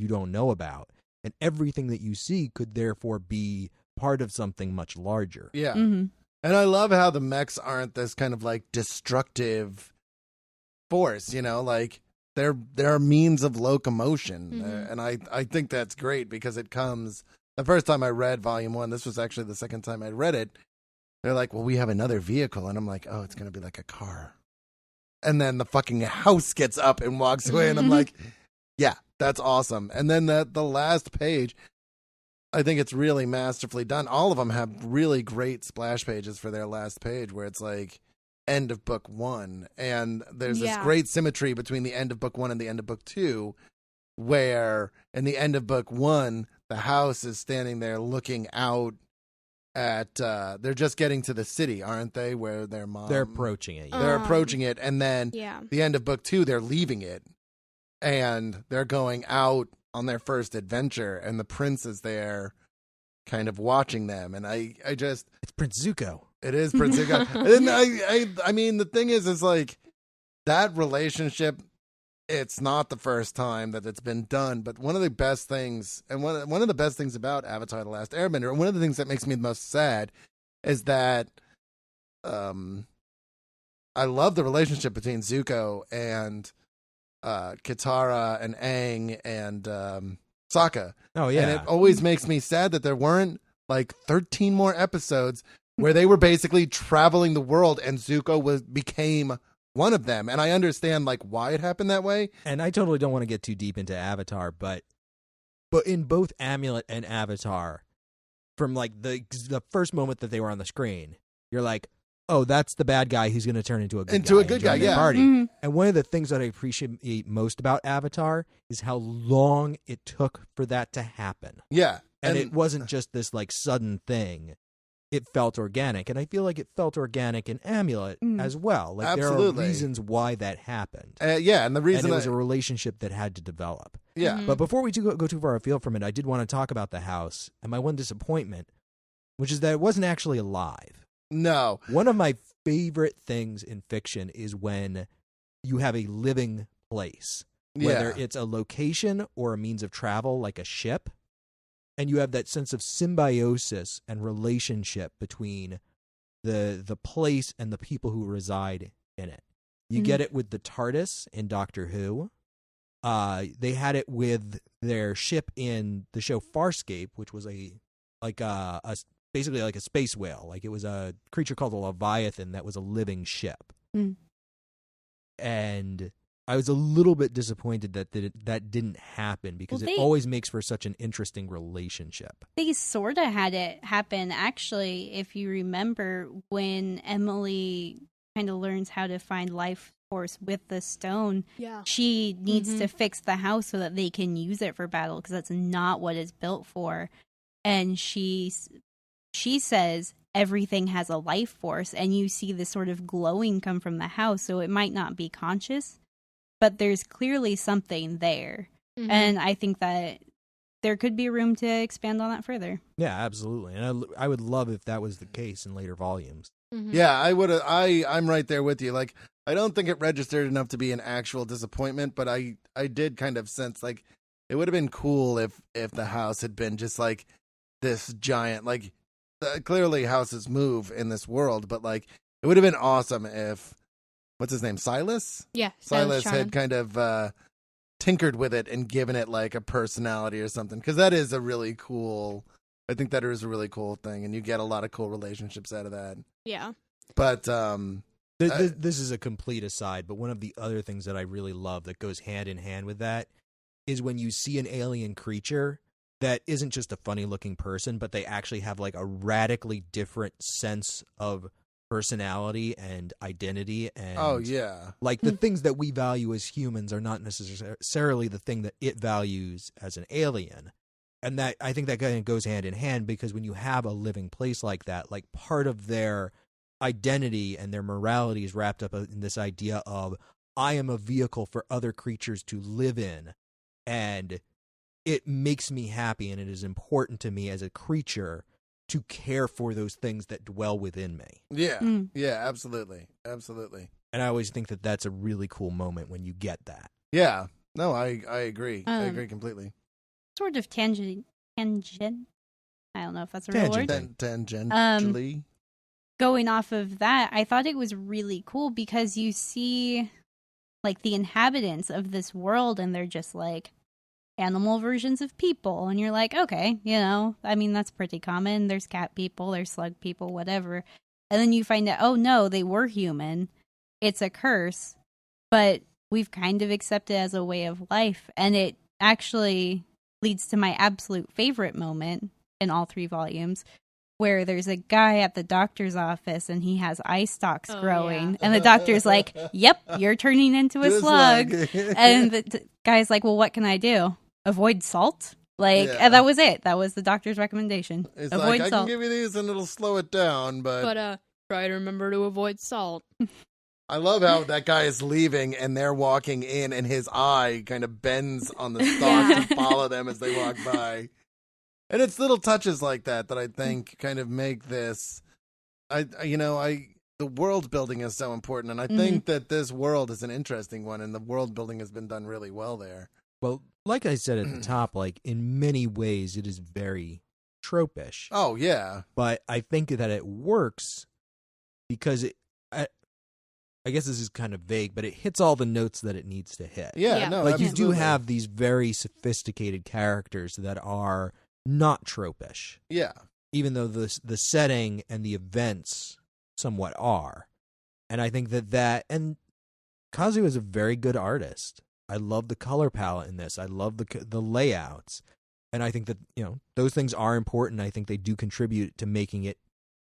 don't know about. And everything that you see could therefore be part of something much larger. Yeah. Mm-hmm. And I love how the mechs aren't this kind of like destructive force, you know, like they're means of locomotion. Mm-hmm. And I think that's great because it comes, the first time I read volume 1, this was actually the second time I read it. They're like, well, we have another vehicle. And I'm like, oh, it's going to be like a car. And then the fucking house gets up and walks away. And I'm like, yeah, that's awesome. And then the last page, I think it's really masterfully done. All of them have really great splash pages for their last page where it's like end of book 1. And there's this great symmetry between the end of book 1 and the end of book 2, where in the end of book 1, the house is standing there looking out at, they're just getting to the city, aren't they? Where their mom. They're approaching it. They're approaching it. And then the end of book 2, they're leaving it. And they're going out on their first adventure, and the prince is there kind of watching them. And I just... It's Prince Zuko. It is Prince Zuko. And I mean, the thing is like, that relationship, it's not the first time that it's been done, but one of the best things, and one of the best things about Avatar The Last Airbender, and one of the things that makes me the most sad, is that I love the relationship between Zuko and Katara and Aang and Sokka. Oh, yeah. And it always makes me sad that there weren't like 13 more episodes where they were basically traveling the world and Zuko became one of them. And I understand like why it happened that way. And I totally don't want to get too deep into Avatar, but in both Amulet and Avatar, from like the first moment that they were on the screen, you're like, oh, that's the bad guy who's going to turn into a good guy. Yeah. Party. Mm-hmm. And one of the things that I appreciate most about Avatar is how long it took for that to happen. Yeah. And it wasn't just this like sudden thing. It felt organic. And I feel like it felt organic in Amulet as well. Like Absolutely. There are reasons why that happened. Yeah. And the reason and it was a relationship that had to develop. Yeah. Mm-hmm. But before we go too far afield from it, I did want to talk about the house and my one disappointment, which is that it wasn't actually alive. No. One of my favorite things in fiction is when you have a living place, whether it's a location or a means of travel like a ship, and you have that sense of symbiosis and relationship between the place and the people who reside in it. You get it with the TARDIS in Doctor Who. They had it with their ship in the show Farscape, which was basically like a space whale. Like it was a creature called a Leviathan that was a living ship. And I was a little bit disappointed that that didn't happen because it always makes for such an interesting relationship. They sort of had it happen, actually, if you remember, when Emily kind of learns how to find life force with the stone. Yeah. She needs to fix the house so that they can use it for battle because that's not what it's built for. And she says everything has a life force, and you see this sort of glowing come from the house, so it might not be conscious, but there's clearly something there. Mm-hmm. And I think that there could be room to expand on that further. Yeah, absolutely. And I would love if that was the case in later volumes. Mm-hmm. Yeah, I'm right there with you. Like, I don't think it registered enough to be an actual disappointment, but I did kind of sense like it would have been cool if the house had been just like this giant, like, clearly houses move in this world, but like it would have been awesome if what's his name, Silas? Yeah, Silas had kind of tinkered with it and given it like a personality or something, because that is a really cool. I think that is a really cool thing, and you get a lot of cool relationships out of that. Yeah, but This is a complete aside, but one of the other things that I really love that goes hand in hand with that is when you see an alien creature that isn't just a funny-looking person, but they actually have like a radically different sense of personality and identity. And oh yeah, like the things that we value as humans are not necessarily the thing that it values as an alien. And that I think that kind of goes hand in hand, because when you have a living place like that, like part of their identity and their morality is wrapped up in this idea of I am a vehicle for other creatures to live in, and it makes me happy, and it is important to me as a creature to care for those things that dwell within me. Yeah, yeah, absolutely. And I always think that that's a really cool moment when you get that. Yeah, no, I agree. I agree completely. Sort of tangent. I don't know if that's a real word. Tangentially. Going off of that, I thought it was really cool because you see like the inhabitants of this world and they're just like animal versions of people. And you're like, okay, I mean, that's pretty common. There's cat people, there's slug people, whatever. And then you find out, oh no, they were human. It's a curse, but we've kind of accepted it as a way of life. And it actually leads to my absolute favorite moment in all 3 volumes, where there's a guy at the doctor's office and he has eye stalks growing. Yeah. And the doctor's like, yep, you're turning into a slug. And the guy's like, well, what can I do? Avoid salt? And that was it. That was the doctor's recommendation. It's avoid like, salt. I can give you these and it'll slow it down, but try to remember to avoid salt. I love how that guy is leaving and they're walking in and his eye kind of bends on the stalk to follow them as they walk by. And it's little touches like that I think kind of make this, the world building is so important. And I think that this world is an interesting one, and the world building has been done really well there. Well, like I said at the top, like in many ways, it is very tropish. Oh, yeah. But I think that it works because I guess this is kind of vague, but it hits all the notes that it needs to hit. Yeah. No, like absolutely. you do have these very sophisticated characters that are not tropish. Yeah. Even though the setting and the events somewhat are. And I think and Kazu is a very good artist. I love the color palette in this. I love the layouts. And I think that, those things are important. I think they do contribute to making it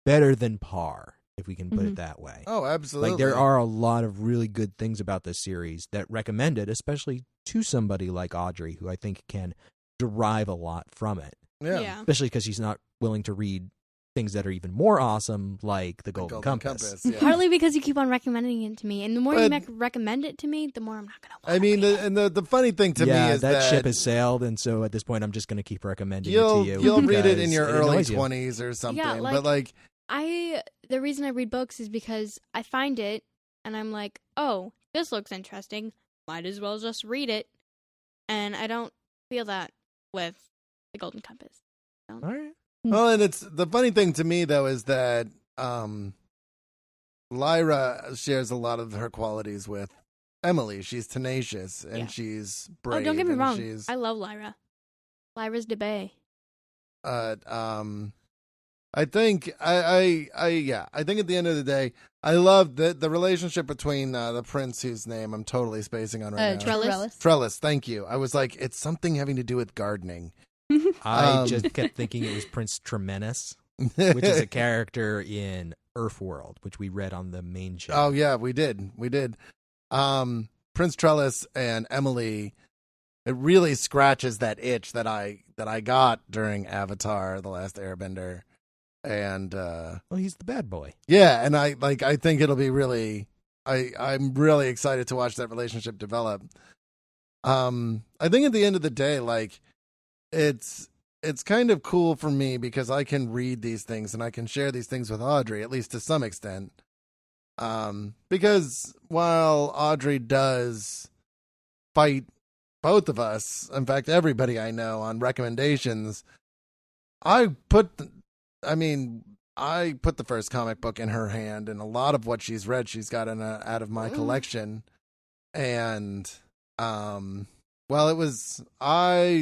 better than par, if we can put it that way. Oh, absolutely. Like there are a lot of really good things about this series that recommend it, especially to somebody like Audrey, who I think can derive a lot from it. Yeah. Especially because she's not willing to read things that are even more awesome, like the Golden Compass. Yeah. Partly because you keep on recommending it to me, and the more you recommend it to me, the more I'm not going to I mean, the funny thing to me is that ship has sailed, and so at this point, I'm just going to keep recommending it to you. You'll read it in your early 20s or something. Yeah, but the reason I read books is because I find it, and I'm like, oh, this looks interesting. Might as well just read it. And I don't feel that with the Golden Compass. All right. Well, and it's the funny thing to me though is that Lyra shares a lot of her qualities with Emily. She's tenacious and she's brave. Oh, don't get me wrong. I love Lyra. Lyra's the bae. I think I think at the end of the day, I love the relationship between the prince, whose name I'm totally spacing on right now. Trellis. Thank you. I was like, it's something having to do with gardening. I just kept thinking it was Prince Tremendous, which is a character in Earthworld, which we read on the main show. Oh yeah, we did. Prince Trellis and Emily. It really scratches that itch that I got during Avatar: The Last Airbender. And well, he's the bad boy. Yeah, and I think it'll be really I'm really excited to watch that relationship develop. I think at the end of the day, like it's kind of cool for me because I can read these things and I can share these things with Audrey, at least to some extent. Because while Audrey does fight both of us, in fact everybody I know, on recommendations, I put the first comic book in her hand, and a lot of what she's read, she's got out of my collection. And, I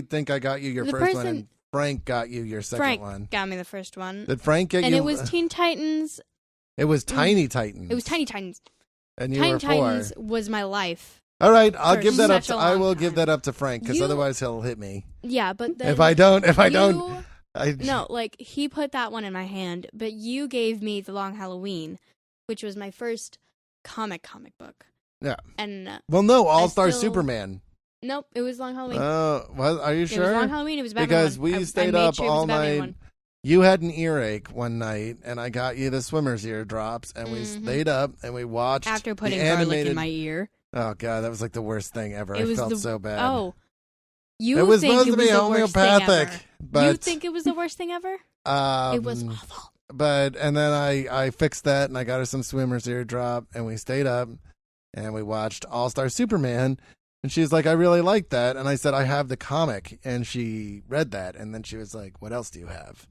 think I got you your first one, and Frank got you your second one. Frank got me the first one. Did Frank get you? And it was Teen Titans It was Tiny Titans. It was Tiny Titans. And you Tiny were 4. Titans was my life. All right, I'll For give that up. such a I long will give time. that up to Frank because You- otherwise he'll hit me. Yeah, but then If I don't, you- No, like, he put that one in my hand, but you gave me The Long Halloween, which was my first comic book. Yeah. And Well, no, All Star still- Superman. nope, it was Long Halloween. Well, are you It sure? was Long Halloween. It was a Batman Because one. we I stayed made up sure it was all a Batman night. one. You had an earache one night, and I got you the swimmer's ear drops, and we stayed up and we watched After putting the garlic animated. in my ear. Oh god, that was like the worst thing ever. It I was felt so bad. Oh, you it was think supposed it to was be the worst thing homeopathic, ever. but You think it was the worst thing ever? It was awful. But and then I fixed that, and I got her some swimmer's ear drop, and we stayed up, and we watched All Star Superman. And she's like, I really like that. And I said, I have the comic. And she read that. And then she was like, what else do you have?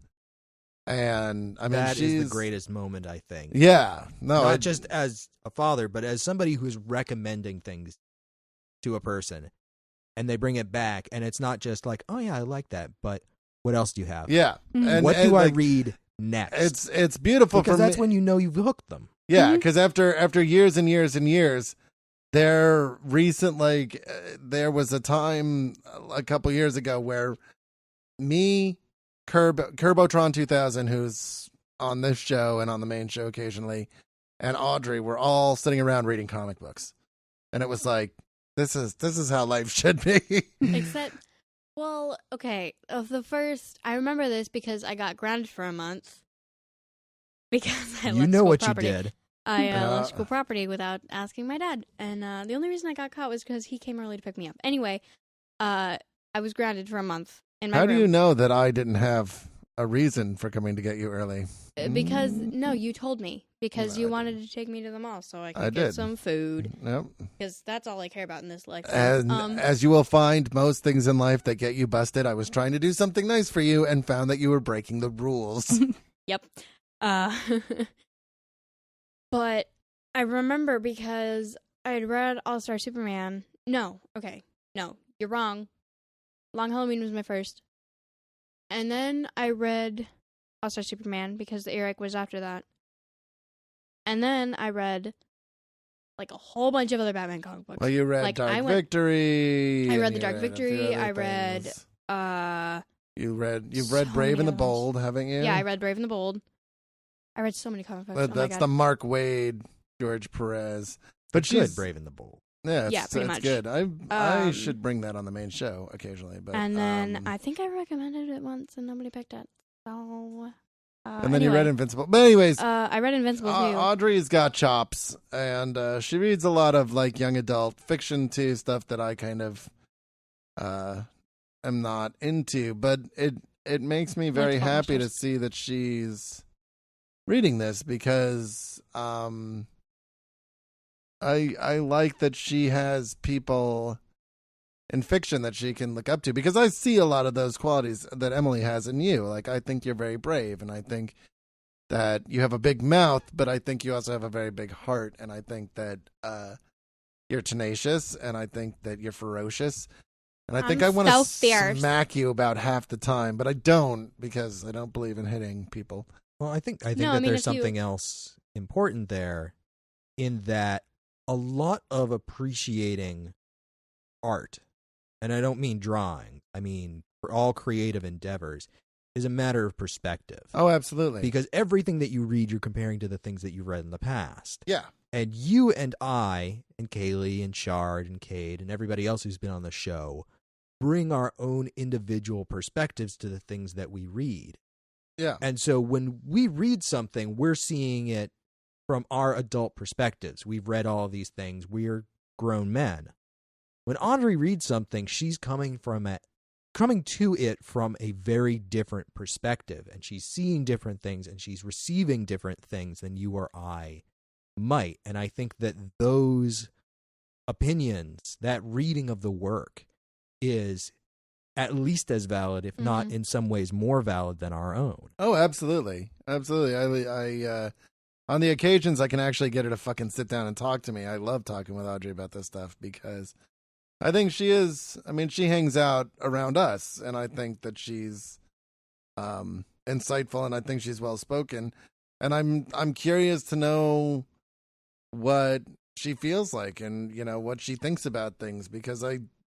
And I mean, That she's is the greatest moment, I think. Yeah. No, Not just as a father, but as somebody who's recommending things to a person. And they bring it back. And it's not just like, oh, yeah, I like that. But what else do you have? Yeah. Mhm. What do I like, read next? It's beautiful because for that's me. when you know you've hooked them. Yeah, Mhm. because after years and years and years, there was a time a couple years ago where me, Curbotron 2000, who's on this show and on the main show occasionally, and Audrey were all sitting around reading comic books, and it was like this is how life should be. Except, well, okay. Of the first, I remember this because I got grounded for a month because I You left know school what property. you did. I Uh, left school property without asking my dad, and the only reason I got caught was because he came early to pick me up. Anyway, I was grounded for a month in my How room. do you know that I didn't have a reason for coming to get you early? Because no, you told me because No, you I wanted to take me to the mall so I could I get did. some food. Nope. Because that's all I care about in this life. And as you will find, most things in life that get you busted, I was trying to do something nice for you and found that you were breaking the rules. Yep. But I remember because I had read All Star Superman. No, you're wrong. Long Halloween was my first. And then I read All Star Superman because the earache was after that. And then I read like a whole bunch of other Batman comic books. Well, you read Like, Dark I went- Victory. I read and The you Dark a few Victory, other I read, things. uh You've read so Brave and many the others. Bold, haven't you? yeah, I read Brave and the Bold. I read so many comic books. But Oh my that's God. the Mark Wade, George Perez. But she's Good, Brave and the Bold. Yeah, Yeah, pretty it's much. good. I Um, should bring that on the main show occasionally. But And then I think I recommended it once and nobody picked it. So and then you read Invincible. But anyways, I read Invincible too. Audrey's got chops, and she reads a lot of like young adult fiction too, stuff that I kind of am not into. But it makes me very Like happy to publishers. see that she's reading this because I like that she has people in fiction that she can look up to, because I see a lot of those qualities that Emily has in you. Like, I think you're very brave, and I think that you have a big mouth, but I think you also have a very big heart, and I think that you're tenacious, and I think that you're ferocious. And I think I I'm want so to fierce. smack you about half the time, but I don't, because I don't believe in hitting people. Well, I think No, I that mean, there's if you- something else important there, in that a lot of appreciating art, and I don't mean drawing, I mean for all creative endeavors, is a matter of perspective. Oh, absolutely. Because everything that you read, you're comparing to the things that you've read in the past. Yeah. And you and I, and Kayleigh, and Shard, and Cade, and everybody else who's been on the show, bring our own individual perspectives to the things that we read. Yeah. And so when we read something, we're seeing it from our adult perspectives. We've read all of these things. We're grown men. When Audrey reads something, she's coming to it from a very different perspective, and she's seeing different things, and she's receiving different things than you or I might. And I think that those opinions, that reading of the work, is at least as valid, if not in some ways more valid than our own. Oh, absolutely. Absolutely. I on the occasions I can actually get her to fucking sit down and talk to me. I love talking with Audrey about this stuff, because I think she hangs out around us, and I think that she's insightful, and I think she's well spoken. And I'm curious to know what she feels like and, what she thinks about things, because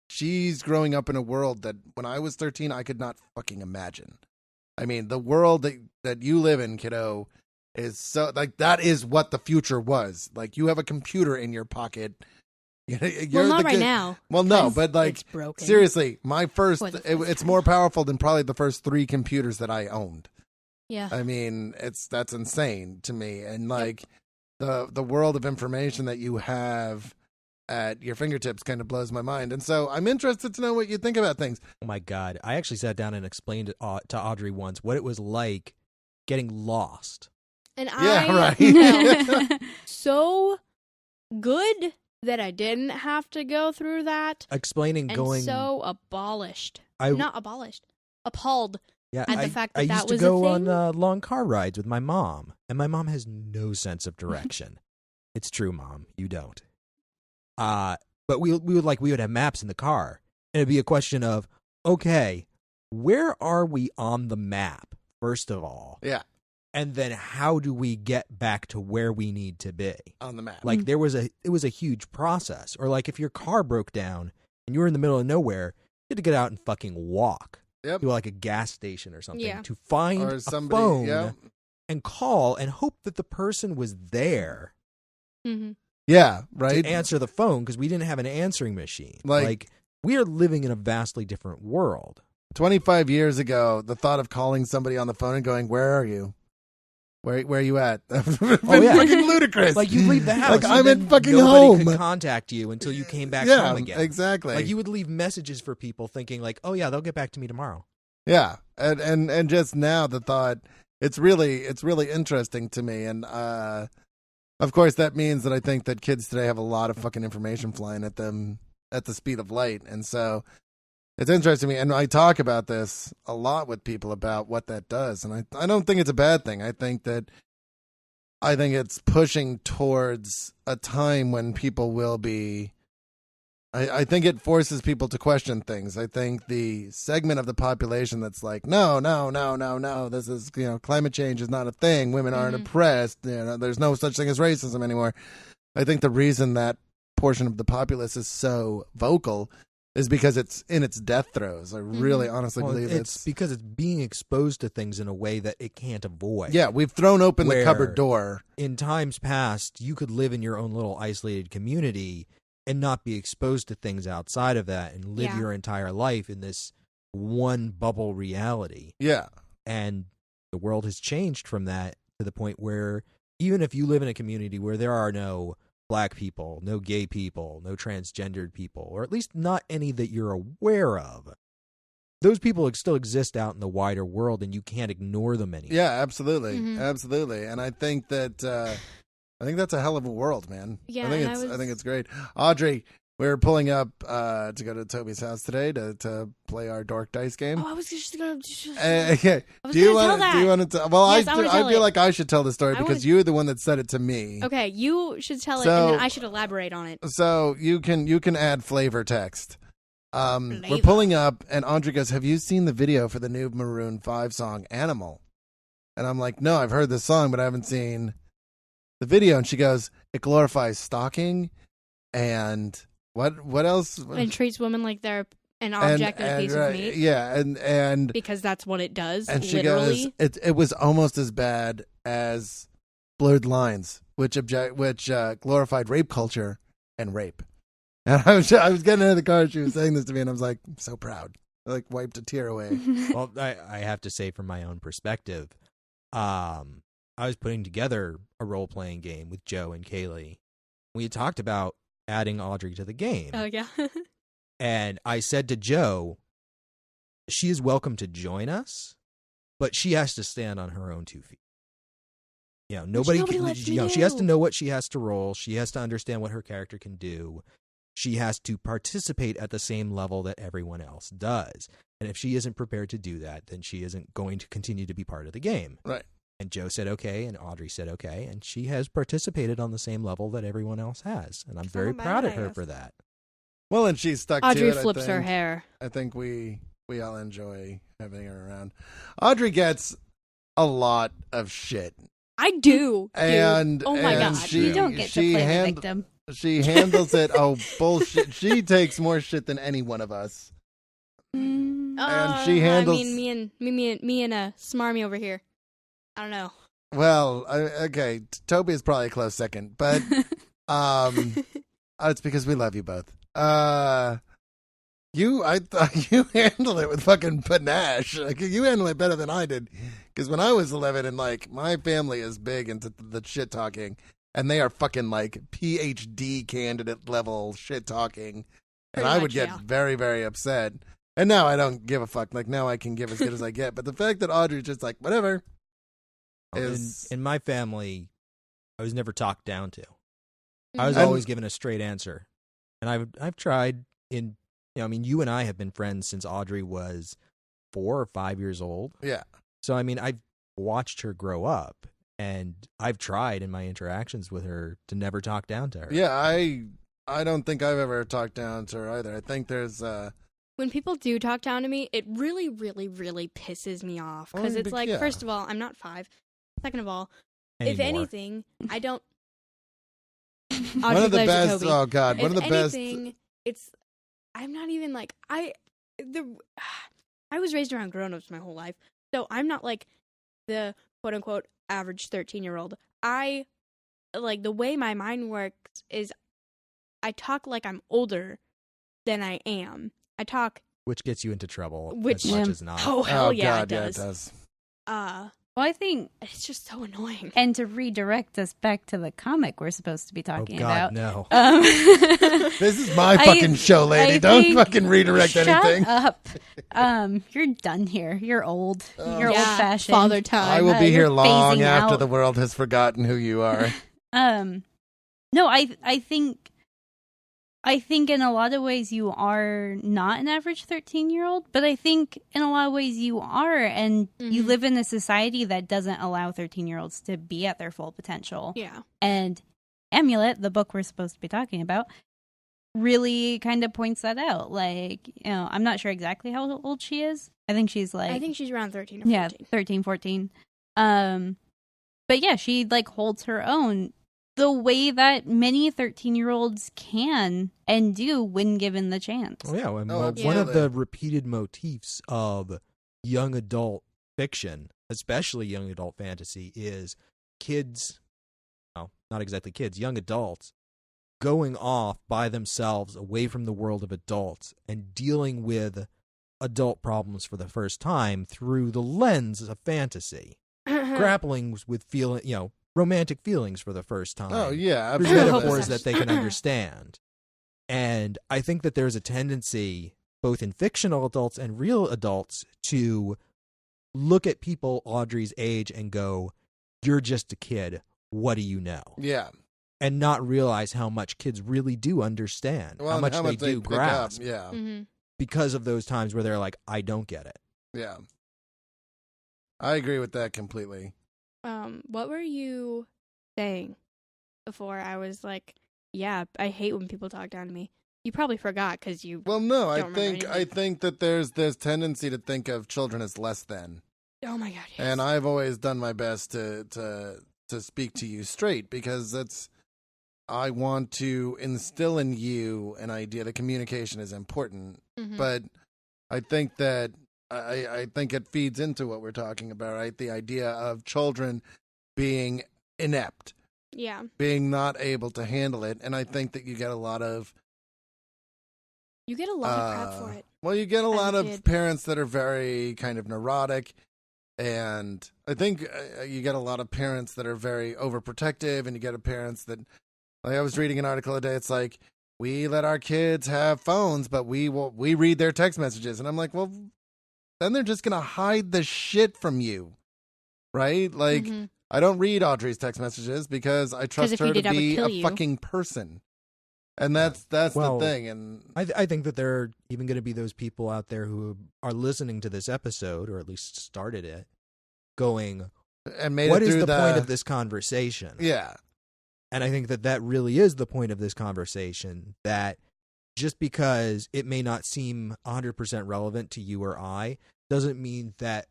she's growing up in a world that when I was 13, I could not fucking imagine. I mean, the world that you live in, kiddo, is so, like, that is what the future was. Like, you have a computer in your pocket. Well, not right now. Well, no, but like, it's broken. seriously, my first, For the first it's time. more powerful than probably the first 3 computers that I owned. Yeah. I mean, that's insane to me. And like, the world of information that you have at your fingertips kind of blows my mind. And so I'm interested to know what you think about things. Oh my God. I actually sat down and explained to Audrey once what it was like getting lost. And Yeah, I right. felt so good that I didn't have to go through that. Explaining And going. so abolished. I- Not abolished. Appalled. Yeah, at the fact that I that used was to a go on thing? long car rides with my mom, and my mom has no sense of direction. It's true, Mom. You don't. But we would have maps in the car, and it'd be a question of, okay, where are we on the map, first of all? Yeah, And then how do we get back to where we need to be? on the map. Like it was a huge process. Or like if your car broke down and you were in the middle of nowhere, you had to get out and fucking walk Yep. to like a gas station or something Yeah. to find Or a somebody, phone yeah. and call and hope that the person was there Mm-hmm. Yeah, right. to answer the phone, because we didn't have an answering machine. Like we are living in a vastly different world. 25 years ago, the thought of calling somebody on the phone and going, "Where are you? Where are you at?" yeah. Fucking ludicrous. Like you leave the house, Like, and I'm then in fucking nobody home. could contact you until you came back Yeah, home again. exactly. Like you would leave messages for people thinking like, "Oh yeah, they'll get back to me tomorrow." Yeah, and just now the thought, it's really interesting to me, and of course that means that I think that kids today have a lot of fucking information flying at them at the speed of light, and so it's interesting to me, and I talk about this a lot with people about what that does, and I don't think it's a bad thing. I think it's pushing towards a time when people will be. I think it forces people to question things. I think the segment of the population that's like, no, this is, climate change is not a thing. Women aren't oppressed. There's no such thing as racism anymore. I think the reason that portion of the populace is so vocal is because it's in its death throes. I really honestly believe it's because it's being exposed to things in a way that it can't avoid. Yeah, we've thrown open the Where cupboard door. In times past, you could live in your own little isolated community and not be exposed to things outside of that and live Yeah. your entire life in this one bubble reality. Yeah. And the world has changed from that to the point where even if you live in a community where there are no black people, no gay people, no transgendered people, or at least not any that you're aware of, those people still exist out in the wider world and you can't ignore them anymore. Yeah, absolutely. Mhm. Absolutely. And I think that that's a hell of a world, man. Yeah, I think and I think it's great. Audrey, we're pulling up to go to Toby's house today to play our dork dice game. Oh, I was just gonna. Yeah. I was Do you gonna tell want? that. Do you want to? Well, Yes, I wanna I tell feel it. like I should tell the story I because wanna- you're the one that said it to me. Okay, you should tell it, So- and then I should elaborate on it. So you can add flavor text. We're Flavor. pulling up, and Audrey goes, "Have you seen the video for the new Maroon 5 song Animal?" And I'm like, "No, I've heard this song, but I haven't seen the video." And she goes, "It glorifies stalking, and what else?" And treats women like they're an object and a piece of meat. Yeah, and Because that's what it does. and she literally. goes, "It was almost as bad as Blurred Lines, which glorified rape culture and rape." And I was getting into the car, and she was saying this to me, and I was like, I'm so proud. I like wiped a tear away. Well, I have to say, from my own perspective, I was putting together a role-playing game with Joe and Kayleigh. We had talked about adding Audrey to the game. Oh yeah. And I said to Joe, she is welcome to join us, but she has to stand on her own 2 feet. Nobody lets me she has do. to know what she has to roll. She has to understand what her character can do. She has to participate at the same level that everyone else does. And if she isn't prepared to do that, then she isn't going to continue to be part of the game. Right. And Joe said okay, and Audrey said okay, and she has participated on the same level that everyone else has. And I'm very proud of her for that. Well, and she's stuck to Audrey it. flips her hair. I think we all enjoy having her around. Audrey gets a lot of shit I do. And oh my and god, she, You don't get to she play the hand- victim. She handles it. Oh, bullshit. She takes more shit than any one of us. And she handles. I mean, me and Smarmy over here. I don't know. Well, okay. Toby is probably a close second, but it's because we love you both. You handle it with fucking panache. Like, you handle it better than I did. Because when I was 11, and like my family is big into the shit talking, and they are fucking like PhD candidate level shit talking, and Pretty I would much, get yeah. very, very upset. And now I don't give a fuck. Like, now I can give as good as I get. But the fact that Audrey's just like, whatever. In my family, I was never talked down to. I was And- always given a straight answer. And I've tried you and I have been friends since Audrey was 4 or 5 years old. Yeah. So, I mean, I've watched her grow up, and I've tried in my interactions with her to never talk down to her. Yeah, I don't think I've ever talked down to her either. I think there's When people do talk down to me, it really, really, really pisses me off. Because Oh, it's like, yeah. first of all, I'm not 5. Second of all, if Anymore. anything, I don't. one of the Audrey best. Toby. Oh God, one of the If best. anything, it's. I'm not even like I was raised around grown-ups my whole life, so I'm not like the quote-unquote average 13-year-old. I like the way my mind works is I talk like I'm older than I am. I talk. Which gets you into trouble Which- as much Yeah. as not. Oh hell yeah, God, it yeah, does. it does. Well, I think, It's just so annoying. and to redirect us back to the comic we're supposed to be Oh, talking God, about. no. This is my I- fucking show, lady. I Don't think- fucking redirect Shut anything. up. You're done here. You're old. You're Yeah, old-fashioned. Father time. I will be you're here long phasing after out. the world has forgotten who you are. No, I think in a lot of ways you are not an average 13-year-old, but I think in a lot of ways you are, and you Mhm. live in a society that doesn't allow 13-year-olds to be at their full potential. Yeah. And Amulet, the book we're supposed to be talking about, really kind of points that out. Like, I'm not sure exactly how old she is. I think she's like, I think she's around 13 or 14. yeah, 13, 14. But yeah, she like holds her own the way that many 13-year-olds can and do when given the chance. Oh, yeah. One of absolutely. the repeated motifs of young adult fiction, especially young adult fantasy, is kids, well, not exactly kids, young adults, going off by themselves away from the world of adults and dealing with adult problems for the first time through the lens of fantasy, grappling with romantic feelings for the first time. Oh yeah, Through absolutely. metaphors that they can understand. And I think that there's a tendency, both in fictional adults and real adults, to look at people Audrey's age and go, "You're just a kid. What do you know?" Yeah. And not realize how much kids really do understand, Well, how and much they do pick grasp, up. Yeah. hmm because of those times where they're like, "I don't get it." Yeah. I agree with that completely. What were you saying before? I was like, yeah, I hate when people talk down to me. You probably forgot because you. Well, no, I Don't remember anything. think that there's tendency to think of children as less than. Oh my god. Yes. And I've always done my best to speak to you straight, because I want to instill in you an idea that communication is important. Mhm. But I think that I think it feeds into what we're talking about, right? The idea of children being inept, Yeah. being not able to handle it. And I think that you get a lot of You get a lot of crap for it. Well, you get a as lot a of kid. parents that are very kind of neurotic, and I think you get a lot of parents that are very overprotective, and you get a parents that, like I was reading an article today, it's like, we let our kids have phones, but we read their text messages, and I'm like, well, then they're just gonna hide the shit from you, right? Like, Mhm. I don't read Audrey's text messages because I trust if her you to did, I would be kill a you. fucking person, and that's Well, the thing, and I think that there are even going to be those people out there who are listening to this episode, or at least started it, going, made "What it is through the point of this conversation?" Yeah. And I think that really is the point of this conversation, that just because it may not seem 100% relevant to you or I, doesn't mean that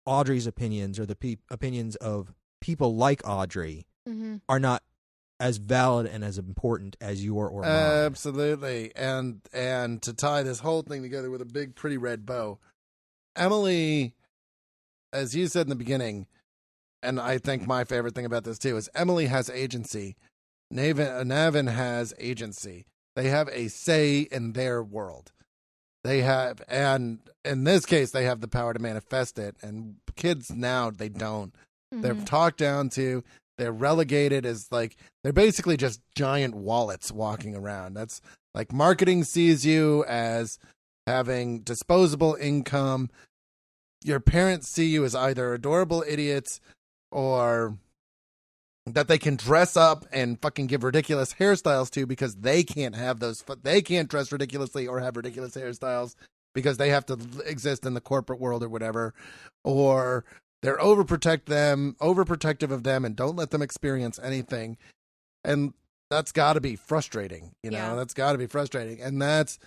Audrey's opinions or the opinions of people like Audrey are not as valid and as important as your or mine. Absolutely. And to tie this whole thing together with a big, pretty red bow, Emily, as you said in the beginning, and I think my favorite thing about this too, is Emily has agency. Navin has agency. They have a say in their world. They have, and in this case, they have the power to manifest it. And kids now, they don't. They're talked down to. They're relegated as like, they're basically just giant wallets walking around. That's like marketing sees you as having disposable income. Your parents see you as either adorable idiots or that they can dress up and fucking give ridiculous hairstyles to because they can't have those. They can't dress ridiculously or have ridiculous hairstyles because they have to exist in the corporate world or whatever. Or they're overprotective of them and don't let them experience anything. And that's got to be frustrating. That's got to be frustrating. And that's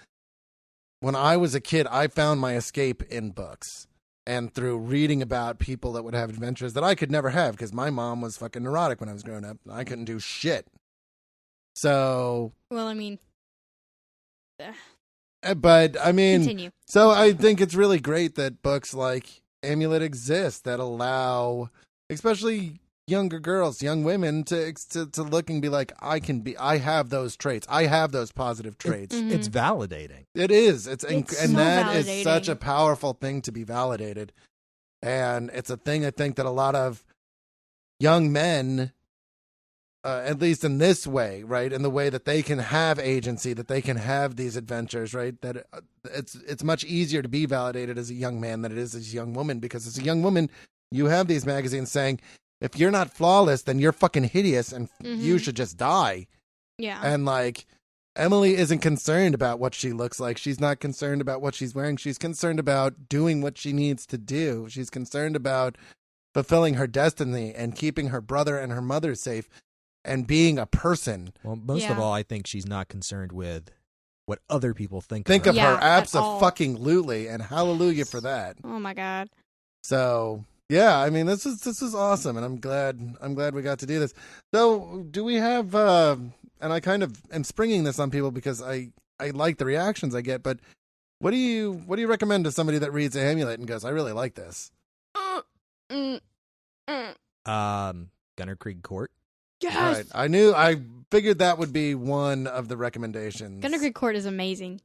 when I was a kid, I found my escape in books and through reading about people that would have adventures that I could never have because my mom was fucking neurotic when I was growing up. I couldn't do shit. So. Well, I mean. But, I mean. Continue. So I think it's really great that books like Amulet exist that allow, especially younger girls, young women to look and be like, I have those traits. I have those positive traits. It's validating. It is. That validating. is such a powerful thing to be validated. And it's a thing I think that a lot of young men, at least in this way, right, in the way that they can have agency, that they can have these adventures, right, that it's much easier to be validated as a young man than it is as a young woman, because as a young woman, you have these magazines saying, if you're not flawless, then you're fucking hideous and you should just die. Yeah. And like, Emily isn't concerned about what she looks like. She's not concerned about what she's wearing. She's concerned about doing what she needs to do. She's concerned about fulfilling her destiny and keeping her brother and her mother safe and being a person. Well, most of all, I think she's not concerned with what other people think of her. her. Abso-fucking-lutely, and hallelujah for that. Oh my God. So yeah, I mean, this is awesome, and I'm glad we got to do this. So, do we have? And I kind of am springing this on people because I like the reactions I get. But what do you recommend to somebody that reads Amulet and goes, I really like this? Gunner Creek Court. Yes. All right. I figured that would be one of the recommendations. Gunner Creek Court is amazing.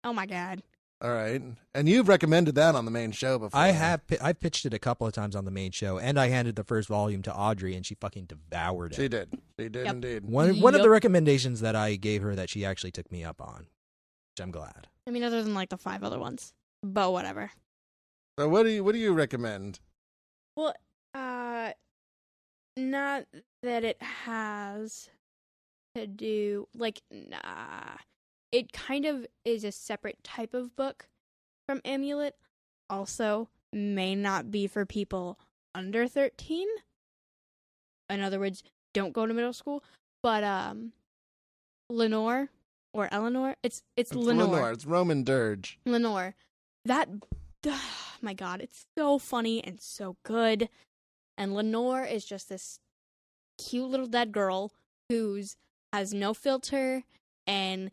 Oh my God. All right. And you've recommended that on the main show before. I pitched it a couple of times on the main show, and I handed the first volume to Audrey, and she fucking devoured it. She did indeed. One of the recommendations that I gave her that she actually took me up on, which I'm glad. I mean, other than like the 5 other ones, but whatever. So what do you recommend? Well, not that it has to do it kind of is a separate type of book from Amulet. Also, may not be for people under 13. In other words, don't go to middle school. But Lenore or Eleanor, it's Lenore. Lenore. It's Roman dirge. Lenore. That, my God, it's so funny and so good. And Lenore is just this cute little dead girl who has no filter and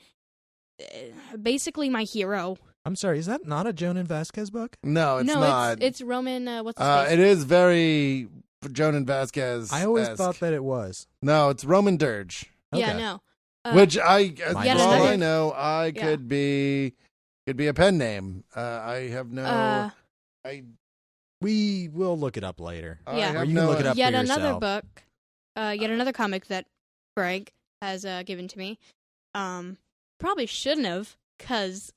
basically my hero. I'm sorry, is that not a Jonan Vasquez book? No, it's not. It's Roman, what's his face? It is very Jonan Vasquez. I always thought that it was. No, it's Roman dirge. Okay. Yeah, no. Which another... I could be a pen name. I have no... We will look it up later. Yeah. Or you can look it up yet for another yourself. book, yet another comic that Greg has given to me. Probably shouldn't have, because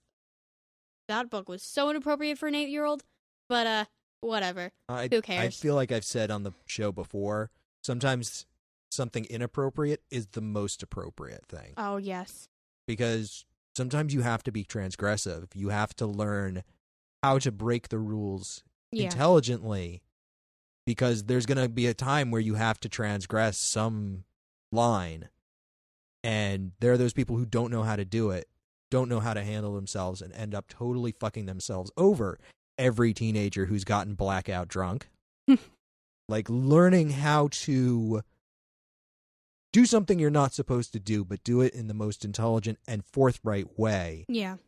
that book was so inappropriate for an 8-year-old. But whatever. Who cares? I feel like I've said on the show before, sometimes something inappropriate is the most appropriate thing. Oh, yes. Because sometimes you have to be transgressive. You have to learn how to break the rules intelligently, because there's going to be a time where you have to transgress some line. And there are those people who don't know how to do it, don't know how to handle themselves, and end up totally fucking themselves over. Every teenager who's gotten blackout drunk. Like learning how to do something you're not supposed to do, but do it in the most intelligent and forthright way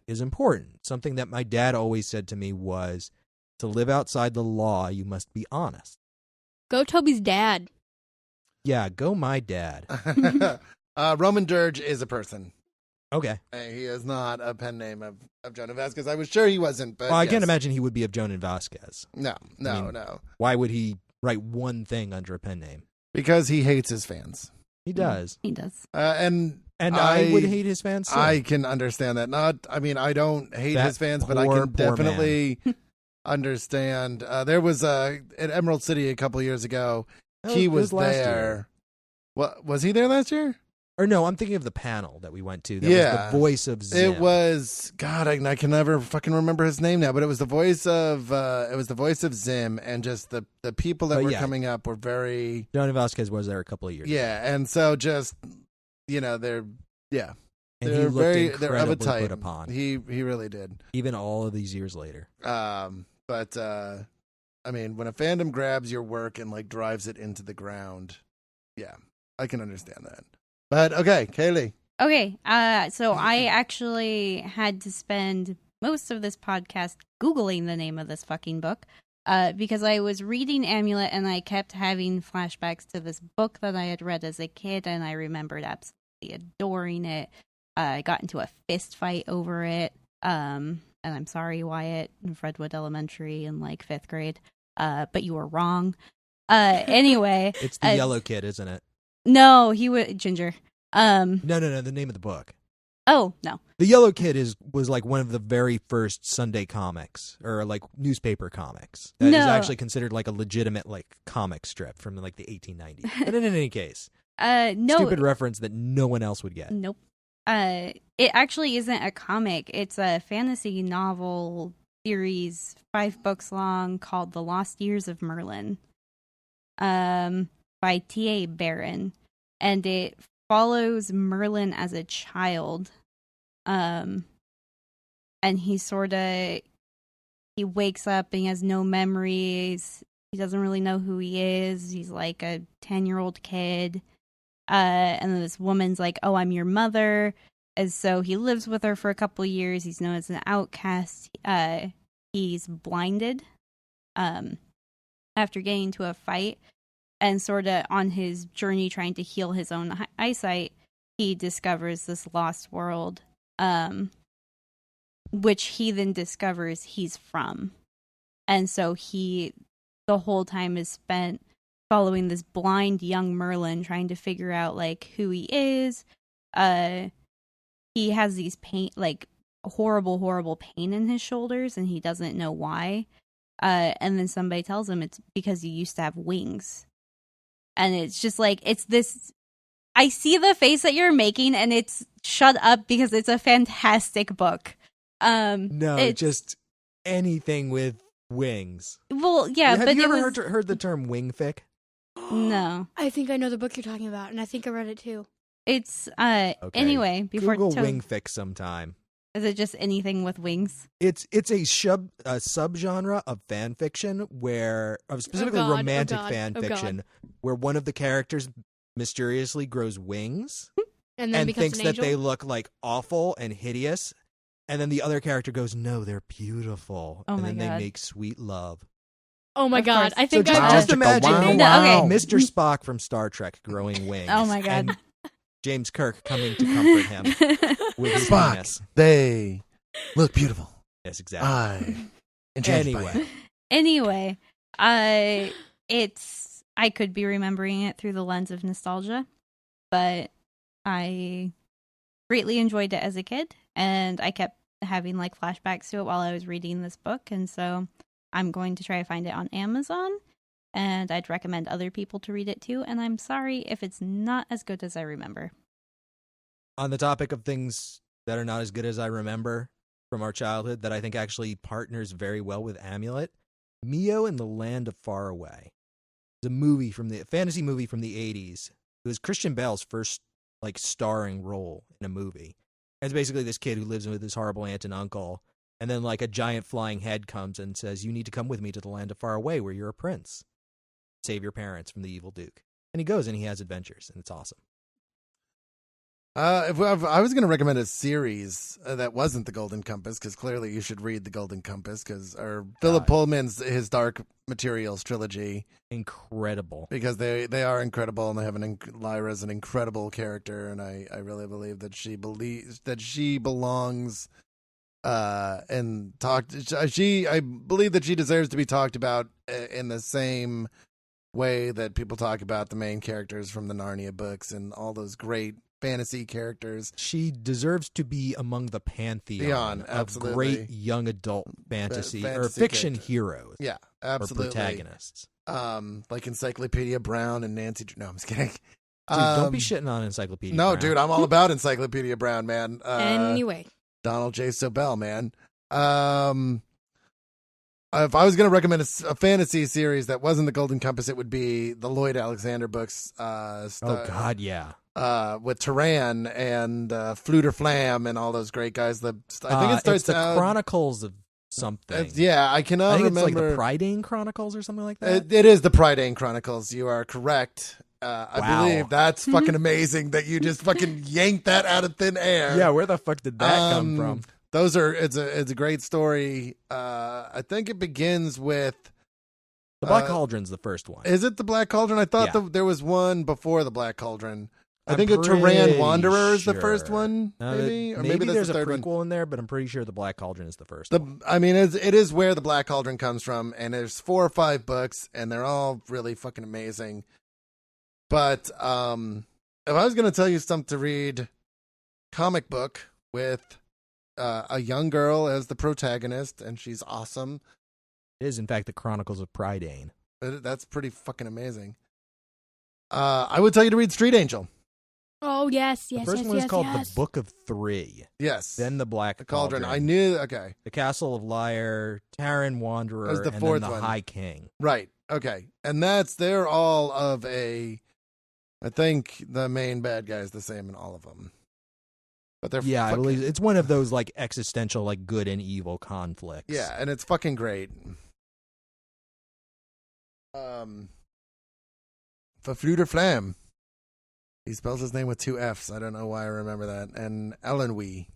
is important. Something that my dad always said to me was, to live outside the law, you must be honest. Go Toby's dad. Yeah, go my dad. Roman Dirge is a person. Okay. He is not a pen name of Jonan Vasquez. I was sure he wasn't, but I can't imagine he would be of Jonan Vasquez. No. Why would he write one thing under a pen name? Because he hates his fans. He does. He does. And I would hate his fans too. I can understand that. I don't hate his fans, but I can definitely understand. There was at Emerald City a couple years ago. He was there. What, was he there last year? Or no, I'm thinking of the panel that we went to. That was the voice of Zim. It was I can never fucking remember his name now, but it was the voice of Zim, and just the people that were coming up were very. Jonan Vasquez was there a couple of years ago. And so just they're And they're he looked very incredibly they're of a type. put upon. He really did. Even all of these years later. But when a fandom grabs your work and like drives it into the ground, I can understand that. But okay, Kayleigh. Okay, so I actually had to spend most of this podcast Googling the name of this fucking book because I was reading Amulet and I kept having flashbacks to this book that I had read as a kid, and I remembered absolutely adoring it. I got into a fist fight over it, and I'm sorry, Wyatt, in Redwood Elementary in like 5th grade, but you were wrong. Anyway. It's the yellow kid, isn't it? No, he was Ginger. No, the name of the book. Oh, no. The Yellow Kid was like one of the very first Sunday comics, or like newspaper comics. That is actually considered like a legitimate like comic strip from like the 1890s. But in any case, no. Stupid reference that no one else would get. Nope. It actually isn't a comic. It's a fantasy novel series, 5 books long, called The Lost Years of Merlin. By T.A. Barron, and it follows Merlin as a child, and he wakes up and he has no memories. He doesn't really know who he is. He's like a 10-year-old kid, and then this woman's like, "Oh, I'm your mother," and so he lives with her for a couple of years. He's known as an outcast. He's blinded, after getting into a fight. And sort of on his journey trying to heal his own eyesight, he discovers this lost world, which he then discovers he's from. And so the whole time is spent following this blind young Merlin, trying to figure out like who he is. He has these horrible pain in his shoulders, and he doesn't know why. And then somebody tells him it's because he used to have wings. And it's just like, it's this, I see the face that you're making, and it's shut up because it's a fantastic book. Just anything with wings. Well, yeah, Have you ever heard the term wing fic? No. I think I know the book you're talking about, and I think I read it too. It's, okay. Anyway, before Google wing fic sometime. Is it just anything with wings? It's a subgenre of fan fiction specifically romantic fan fiction, where one of the characters mysteriously grows wings and thinks that they look like awful and hideous, and then the other character goes, "No, they're beautiful," and then they make sweet love. Oh my god! I think just imagine Mr. Spock from Star Trek growing wings. Oh my god! And James Kirk coming to comfort him with his Spock, penis. They look beautiful. Yes, exactly. Anyway, I could be remembering it through the lens of nostalgia, but I greatly enjoyed it as a kid, and I kept having like flashbacks to it while I was reading this book, and so I'm going to try to find it on Amazon. And I'd recommend other people to read it too, and I'm sorry if it's not as good as I remember. On the topic of things that are not as good as I remember from our childhood, that I think actually partners very well with Amulet, Mio and the Land of Far Away. It's a fantasy movie from the 80s. It was Christian Bale's first like starring role in a movie. And it's basically this kid who lives with his horrible aunt and uncle, and then like a giant flying head comes and says, "You need to come with me to the Land of Far Away where you're a prince." save your parents from the evil Duke. And he goes and he has adventures, and it's awesome. If I was going to recommend a series that wasn't The Golden Compass, because clearly you should read The Golden Compass, or Philip Pullman's his Dark Materials trilogy. Incredible. Because they are incredible, and they have Lyra's an incredible character, and I really believe that she belongs and talked. I believe that she deserves to be talked about in the same way that people talk about the main characters from the Narnia books and all those great fantasy characters. She deserves to be among the pantheon of great young adult fantasy or fiction heroes. Yeah, absolutely. Or protagonists. Like Encyclopedia Brown and Nancy. No, I'm just kidding. Dude, don't be shitting on Encyclopedia Brown. No, dude, I'm all about Encyclopedia Brown, man. Anyway. Donald J. Sobel, man. If I was going to recommend a fantasy series that wasn't The Golden Compass, it would be the Lloyd Alexander books. Oh, God, yeah. With Turan and Fluter Flam and all those great guys. I think it starts it's the Chronicles of something. I cannot remember. It's like the Prydain Chronicles or something like that. It is the Prydain Chronicles. You are correct. I Wow. believe that's fucking amazing that you just fucking yanked that out of thin air. Yeah, where the fuck did that come from? It's a great story. I think it begins with The Black Cauldron's the first one. Is it the Black Cauldron? I thought there was one before the Black Cauldron. I think I'm Turan Wanderer is the sure. first one, maybe? Or maybe that's there's the third a prequel one. in there, but I'm pretty sure the Black Cauldron is the first one. I mean, it is where the Black Cauldron comes from, and there's 4 or 5 books, and they're all really fucking amazing. But if I was going to tell you something to read, comic book with a young girl as the protagonist, and she's awesome. It is, in fact, the Chronicles of Prydain. That's pretty fucking amazing. I would tell you to read Street Angel. Oh, yes. The first one is called The Book of Three. Yes. Then the Black Cauldron. I knew. Okay. The Castle of Lyre, Taran Wanderer, That was the and fourth then the one. High King. Right. Okay. And they're all of I think the main bad guy is the same in all of them. But they're I believe it's one of those like existential, like good and evil conflicts. Yeah, and it's fucking great. Verfluter Flam. He spells his name with 2 F's. I don't know why I remember that. And Ellenwee.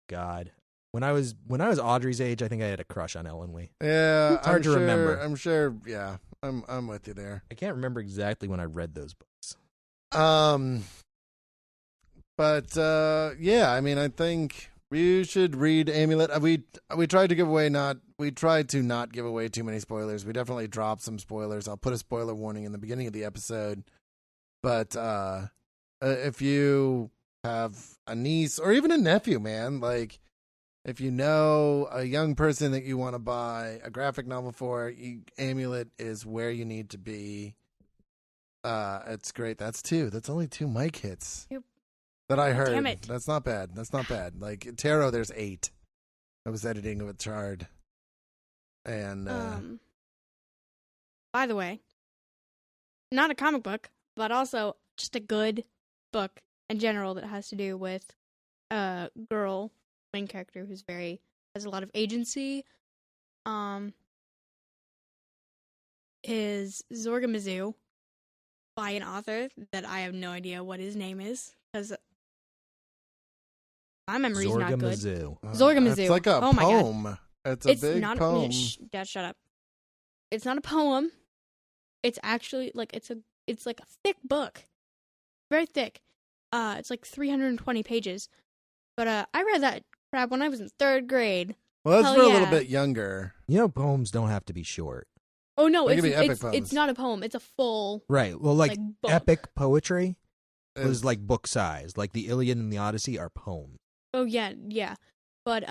God. When I was Audrey's age, I think I had a crush on Ellen Wee. Yeah, it's hard to remember. I'm sure. Yeah, I'm with you there. I can't remember exactly when I read those books. But yeah, I mean, I think we should read Amulet. We tried to not give away too many spoilers. We definitely dropped some spoilers. I'll put a spoiler warning in the beginning of the episode. But if you have a niece or even a nephew, man, like if you know a young person that you want to buy a graphic novel for, Amulet is where you need to be. It's great. That's 2. That's only 2 mic hits. Yep. That I heard. Damn it. That's not bad. Like Tarot, there's 8. I was editing with Chard. And by the way, not a comic book, but also just a good book in general that has to do with a girl main character who's has a lot of agency. Is Zorgamizu by an author that I have no idea what his name is because my memory's not good. Zorgamizu. It's like a poem. God. It's a big not, poem. Dad, shut up. It's not a poem. It's actually like it's like a thick book, very thick. It's like 320 pages. But I read that crap when I was in 3rd grade. Well, that's for a little bit younger. You know, poems don't have to be short. Oh no, it's not a poem. It's a full right. Well, like book. epic poetry was like book size. Like the Iliad and the Odyssey are poems. Oh yeah. But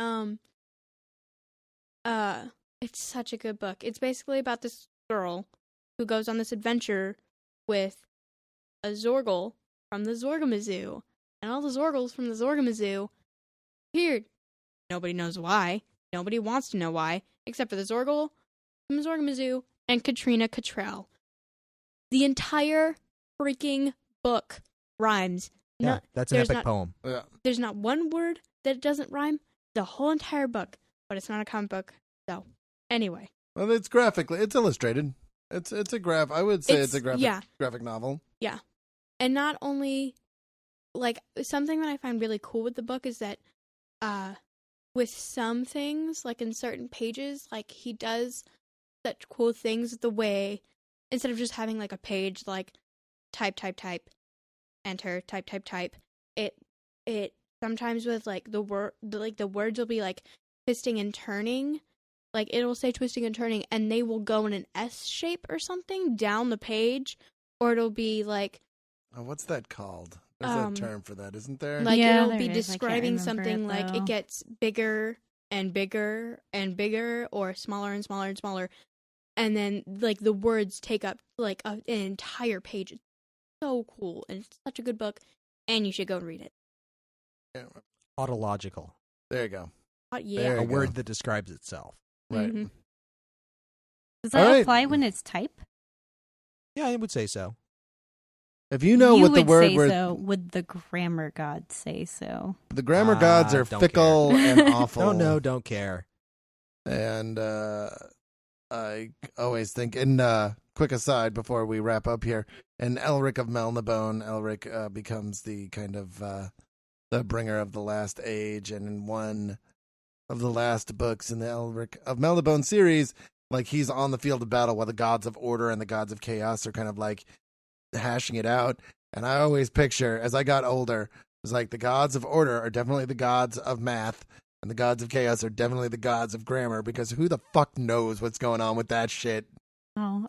it's such a good book. It's basically about this girl who goes on this adventure with a Zorgle from the Zorgamizu, and all the Zorgles from the Zorgamizu appeared. Nobody knows why. Nobody wants to know why, except for the Zorgle from the Zorgamizu and Katrina Cottrell. The entire freaking book rhymes. Yeah, that's an epic poem. Yeah. There's not one word that doesn't rhyme. The whole entire book, but it's not a comic book. So, anyway. Well, it's graphically, it's illustrated. It's a graph. I would say it's a graphic yeah. graphic novel. Yeah. And not only, like, something that I find really cool with the book is that with some things, like in certain pages, like, he does such cool things the way, instead of just having, like, a page, like, type, enter, type, it sometimes with, like, the words will be, like, twisting and turning. Like, it'll say twisting and turning, and they will go in an S shape or something down the page, or it'll be, like... Oh, what's that called? There's a term for that, isn't there? Like, Yeah, it'll there be is. describing I can't remember something it, like though. it gets bigger and bigger and bigger, or smaller and smaller and smaller, and then, like, the words take up, like, an entire page. It's so cool, and it's such a good book, and you should go and read it. Yeah. Autological. There you go. Yeah. There A you go. word that describes itself. Right. Mhm. Does All that right. apply when it's type? Yeah, I would say so. If you know what the would word say were, so. Would the grammar gods say so? the grammar gods are don't fickle and awful. Don't know, don't care. And I always think, and quick aside before we wrap up here, in Elric of Melnibone, Elric becomes the kind of the bringer of the last age, and in one of the last books in the Elric of Melnibone series, like, he's on the field of battle while the gods of order and the gods of chaos are kind of like hashing it out. And I always picture, as I got older, it was like the gods of order are definitely the gods of math, and the gods of chaos are definitely the gods of grammar, because who the fuck knows what's going on with that shit? Oh,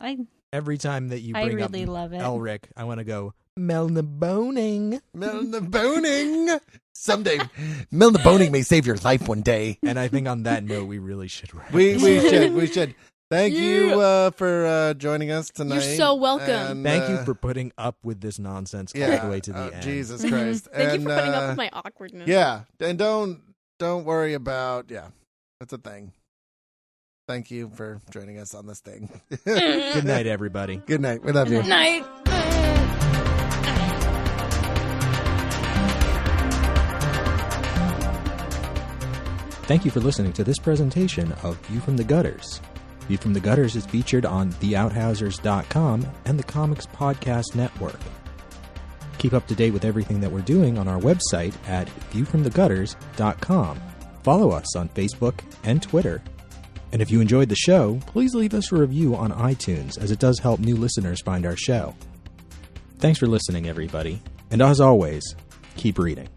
Every time that you I bring really up love it. Elric, I want to go, Melniboning. Melniboning. Someday, Melniboning may save your life one day. And I think on that note, we really should wrap We this up. should. Thank you for joining us tonight. You're so welcome. And, Thank you for putting up with this nonsense all the way to the end. Jesus Christ. Thank And, you for putting up with my awkwardness. Yeah, and don't worry about, that's a thing. Thank you for joining us on this thing. Good night, everybody. Good night. We love you. Night. Thank you for listening to this presentation of View from the Gutters. View from the Gutters is featured on theouthousers.com and the Comics Podcast Network. Keep up to date with everything that we're doing on our website at viewfromthegutters.com. Follow us on Facebook and Twitter. And if you enjoyed the show, please leave us a review on iTunes, as it does help new listeners find our show. Thanks for listening, everybody. And as always, keep reading.